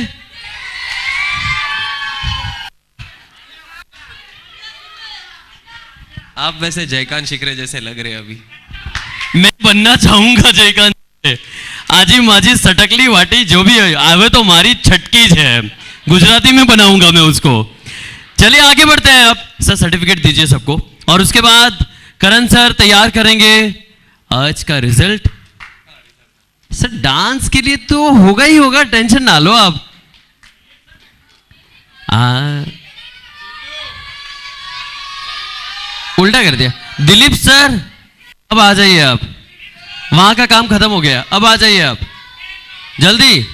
आप वैसे जयकांत शिकरे जैसे लग रहे हैं अभी। मैं बनना चाहूंगा जयकांत शिकरे। आजी माजी सटकली वाटी जो भी है, आवे तो मारी छटकी है, गुजराती में बनाऊंगा मैं उसको। चलिए आगे बढ़ते हैं। आप सर सर्टिफिकेट दीजिए सबको, और उसके बाद करण सर तैयार करेंगे आज का रिजल्ट। सर डांस के लिए तो होगा ही होगा, टेंशन ना लो आप। उल्टा कर दिया। दिलीप सर अब आ जाइए आप, वहां का काम खत्म हो गया, अब आ जाइए आप जल्दी।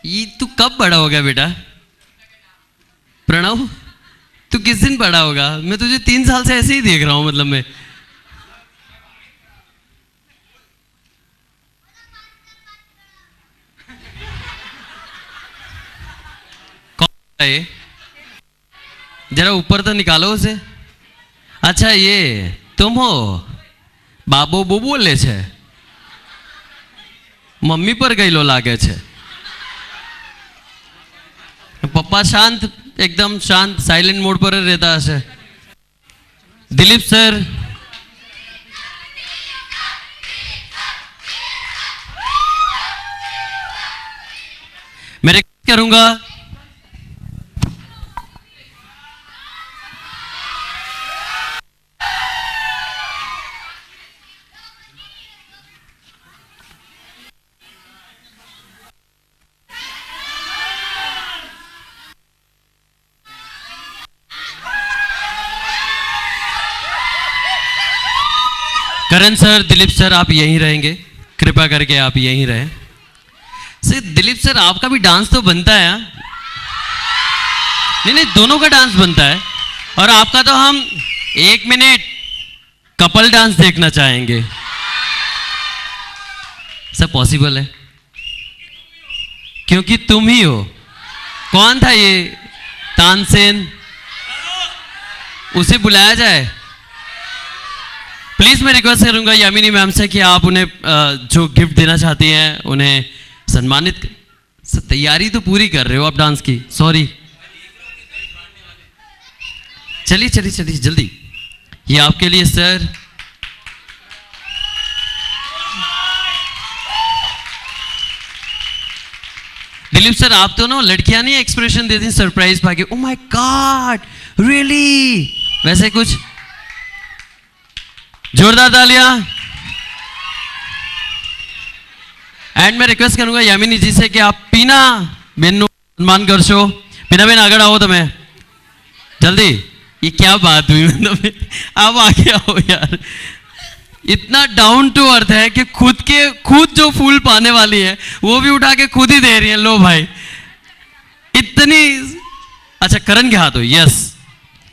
ये तू कब बड़ा होगा बेटा? प्रणव तू किस दिन बड़ा होगा? मैं तुझे 3 साल से ऐसे ही देख रहा हूं, मतलब मैं। जरा ऊपर तो निकालो उसे। अच्छा ये तुम हो? बाबू बो बोले छे, मम्मी पर गईलो लागे छे। पप्पा शांत, एकदम शांत, साइलेंट मोड पर रहता है। दिलीप सर मैं रिक्वेस्ट करूंगा करण सर, दिलीप सर आप यहीं रहेंगे, कृपया करके आप यहीं रहें। सर दिलीप सर आपका भी डांस तो बनता है। नहीं दोनों का डांस बनता है, और आपका तो हम 1 मिनट कपल डांस देखना चाहेंगे। सर पॉसिबल है? क्योंकि तुम ही हो। कौन था ये? तानसेन, उसे बुलाया जाए प्लीज। मैं रिक्वेस्ट करूंगा यामिनी मैम से कि आप उन्हें जो गिफ्ट देना चाहती हैं उन्हें सम्मानित। तैयारी तो पूरी कर रहे हो आप डांस की, सॉरी। चलिए चलिए चलिए जल्दी, ये आपके लिए सर। दिलीप सर आप तो ना लड़कियां नहीं एक्सप्रेशन देती surprise Pakke, oh my God really, वैसे कुछ जोरदार तालियां। एंड मैं रिक्वेस्ट करूंगा यामिनी जी से कि आप पीना बेन सम्मान कर छो। पीना बेन आगे आओ, तुम्हें जल्दी। ये क्या बात हुई, मतलब आप आगे आओ यार। इतना डाउन टू अर्थ है कि खुद जो फूल पाने वाली है वो भी उठा के खुद ही दे रही है। लो भाई इतनी। अच्छा करण के हाथ हो, यस।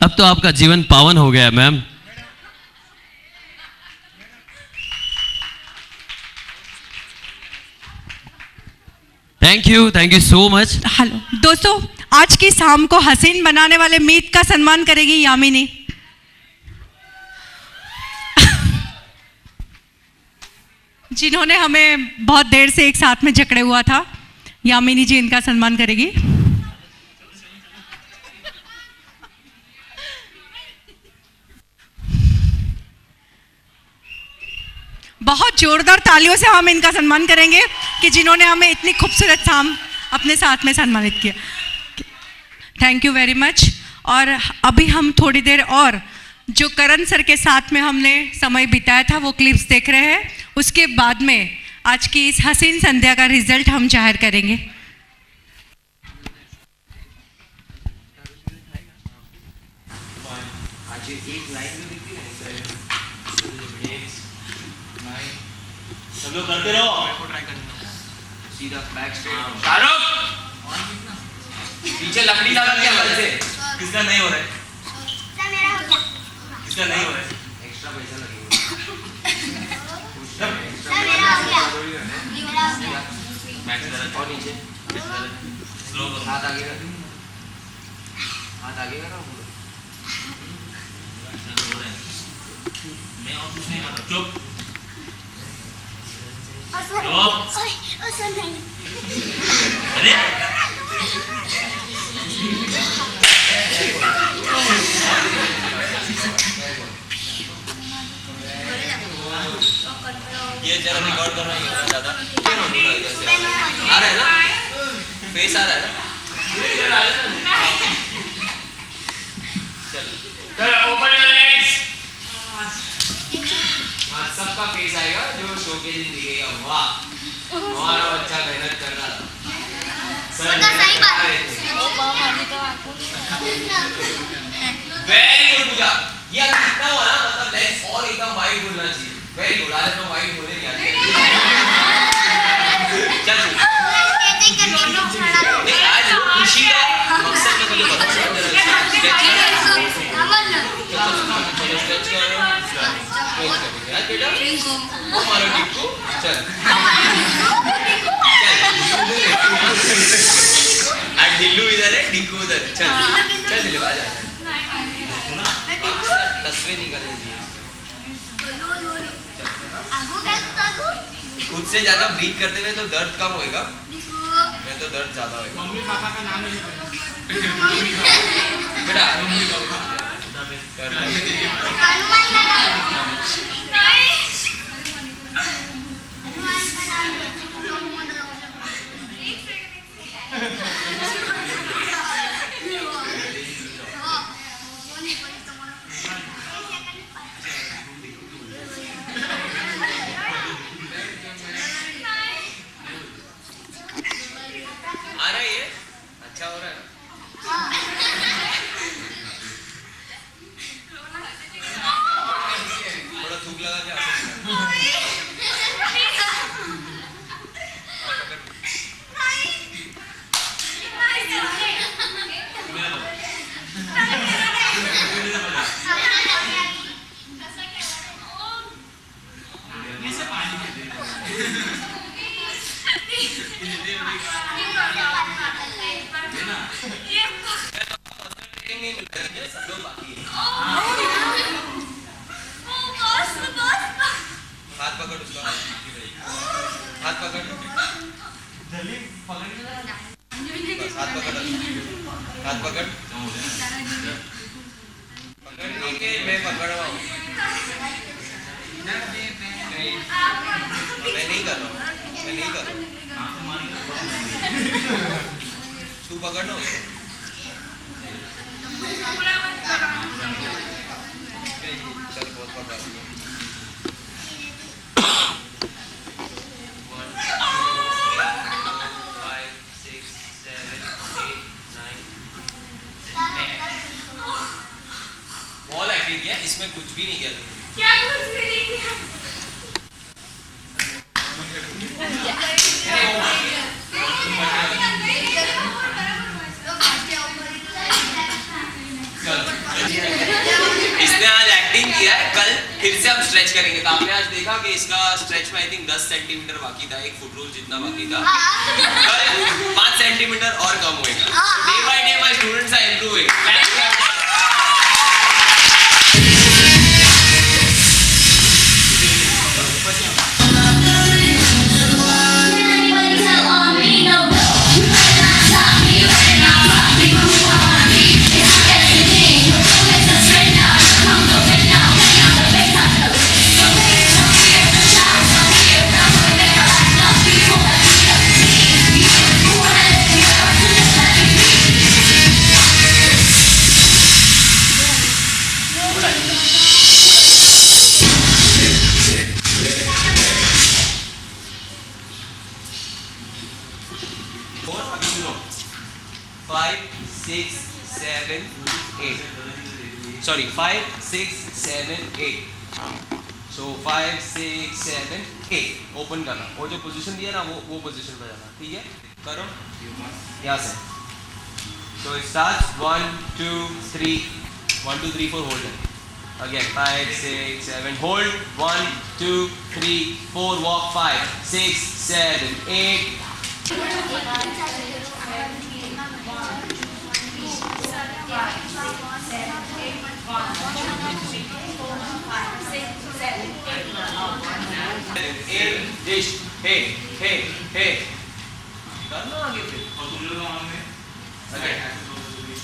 अब तो आपका जीवन पावन हो गया ma'am. Thank you so much. Hello दोस्तों, आज की शाम को हसीन बनाने वाले मीत का सम्मान करेगी यामिनी। जिन्होंने हमें बहुत देर से एक साथ में जकड़े हुआ था, यामिनी जी इनका सम्मान करेगी। बहुत जोरदार तालियों से हम इनका सम्मान करेंगे कि जिन्होंने हमें इतनी खूबसूरत शाम अपने साथ में सम्मानित किया। Thank you very much. और अभी हम थोड़ी देर और जो करण सर के साथ में हमने समय बिताया था वो क्लिप्स देख रहे हैं। उसके बाद में आज की इस हसीन संध्या का रिजल्ट हम जाहिर करेंगे। सब लोग करते रहो। सीधा बैक स्ट्रेट। शाहरुख पीछे लकड़ी लगा दिया वजह से। किसका नहीं हो रहा है? किसका नहीं हो रहा है? एक्स्ट्रा पैसा लगेगा। मेरा हो गया। बैक जरा और नीचे। स्लो करो। हाथ आगे रख। हाथ आगे करो। मैं और कुछ नहीं कर रहा। चुप। अरे ये जरा रिकॉर्ड करना है ज्यादा आ रहा है ना, फेस आ रहा है ना। चल ओपन योर लेग्स। सबका फेस आएगा जो शो के दिन दिखेगा। वाह हमारा बच्चा मेहनत कर रहा था। सही बात है। वेरी गुड पूजा। ये अगर कितना हुआ ना मतलब लेग्स और एकदम वाइड होना चाहिए। Very good. आज तो वाइड होने नहीं आते। चल नहीं आज खुशी का मकसद में मुझे बता स्ट्रेच करो यार बेटा। वो मारो टिक्कू। चल आज दिल्लू इधर है टिक्कू उधर। चल चल दिल्लू आ जा। तस्वीर निकालनी चाहिए। खुद से ज्यादा ब्रीथ करते हुए तो दर्द कम होएगा, मैं तो दर्द ज्यादा होएगा। मम्मी पापा का नाम बेटा आ रहा है ये अच्छा हो रहा है। थोड़ा थूक लगा के हाथ पकड़ उसका। हाथ पकड़ बस हाथ पकड़। हाथ पकड़ पकड़ने के मैं पकड़वाऊँ। मैं नहीं कर रहा हूँ। मैं नहीं कर रहा हूँ। तू पकड़ ना उसको। चल बहुत पकड़। बॉल एक्टिंग किया, इसमें कुछ भी नहीं किया। क्या कुछ भी नहीं किया? इसने आज एक्टिंग किया है, कल फिर से हम स्ट्रेच करेंगे। तो आपने आज देखा कि इसका स्ट्रेच में आई थिंक 10 सेंटीमीटर बाकी था, एक फुट रूल जितना बाकी था। कल 5 सेंटीमीटर और कम होएगा। Day by day my students are improving. 5, 6, 7, 8. Sorry, 5, 6, 7, 8. So 5, 6, 7, 8. Open करना, वो जो पोजीशन दिया ना वो पोजीशन पे जाना, ठीक है? करो यहाँ से. So it starts 1, 2, 3, 1, 2, 3, 4. Hold it. Again 5, 6, 7. Hold 1, 2, 3, 4. Walk 5, 6, 7, 8. Dish, hey. करना आगे फिर. और तुम लोग वहाँ में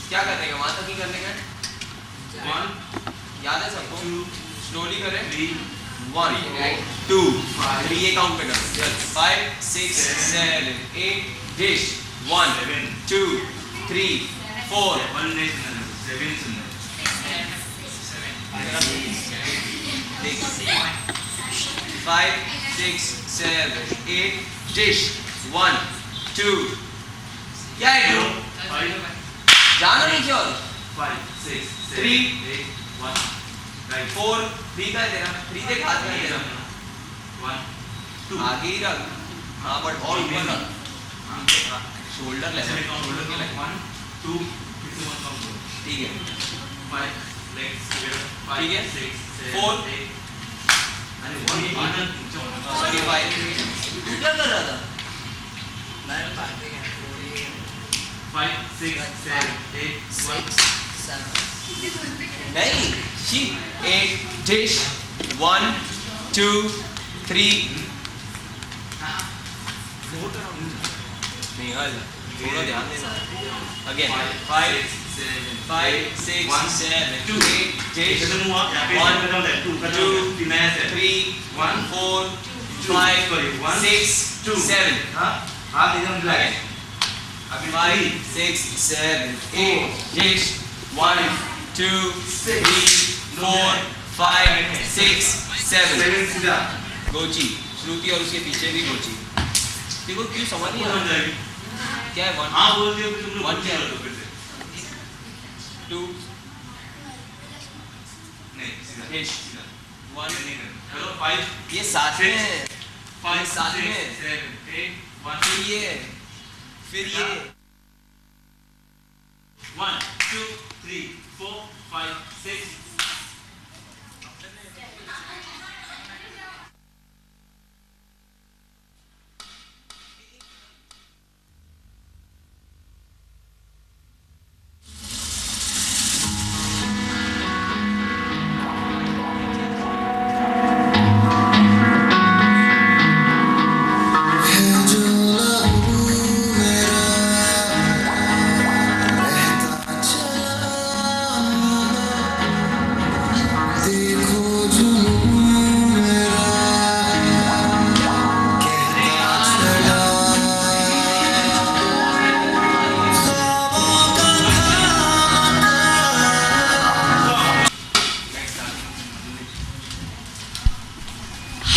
क्या करने का? वहाँ तक ही करने का. 1 याद है सबको? स्लोली करें. 1, 2, 3 ये काउंट पे करें. 5, 6, 7, 8. Dish 1, 2, 3, 4. 5, 6, 7, 8. Dish 1, 2. क्या है जो? जाना नहीं क्यों? 5, 6, 3, 1, 4. 3 का देना. 3 देख हाथ में देना. 1, 2. आगे ही रख. हाँ बट और ऊपर रख. Shoulder level. शोल्डर के लेवल. 1, 2. ठीक है. 5 legs together. ठीक है. 4. अरे 1 sorry 5. क्या कर रहा था? 5, 6, 7, 8, 1, 7. नहीं, she 8. Dish 1, 2, 3. निकाल. थोड़ा ध्यान देना. Again 5, 6, 7, 8. Dish 1, 2, 3, 4, 5, 6, 7. हाँ आप एकदम लगाए. 5, 6, 7, 8. Dish 1, 2, 3, 4, 5, 6, 7. गोची श्रुति और उसके पीछे भी गोची. देखो क्यों समझ नहीं आ रहा क्या है? 1 हाँ बोल दिया. 1 क्या है? 2 नहीं सीधा. 1 हेलो 5. ये साथ में है. 5 साथ में 7, 8, 1. फिर ये 1, 2, 3, 4, 5, 6.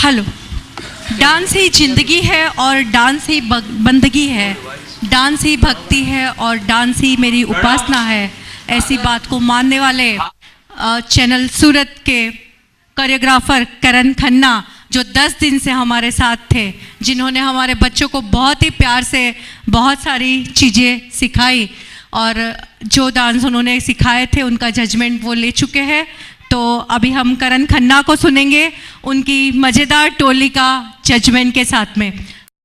हेलो. डांस ही जिंदगी है और डांस ही बंदगी है. डांस ही भक्ति है और डांस ही मेरी उपासना है. ऐसी बात को मानने वाले चैनल सूरत के कोरियोग्राफर करण खन्ना जो 10 दिन से हमारे साथ थे, जिन्होंने हमारे बच्चों को बहुत ही प्यार से बहुत सारी चीज़ें सिखाई और जो डांस उन्होंने सिखाए थे उनका जजमेंट वो ले चुके हैं. तो अभी हम करण खन्ना को सुनेंगे उनकी मज़ेदार टोली का जजमेंट के साथ में.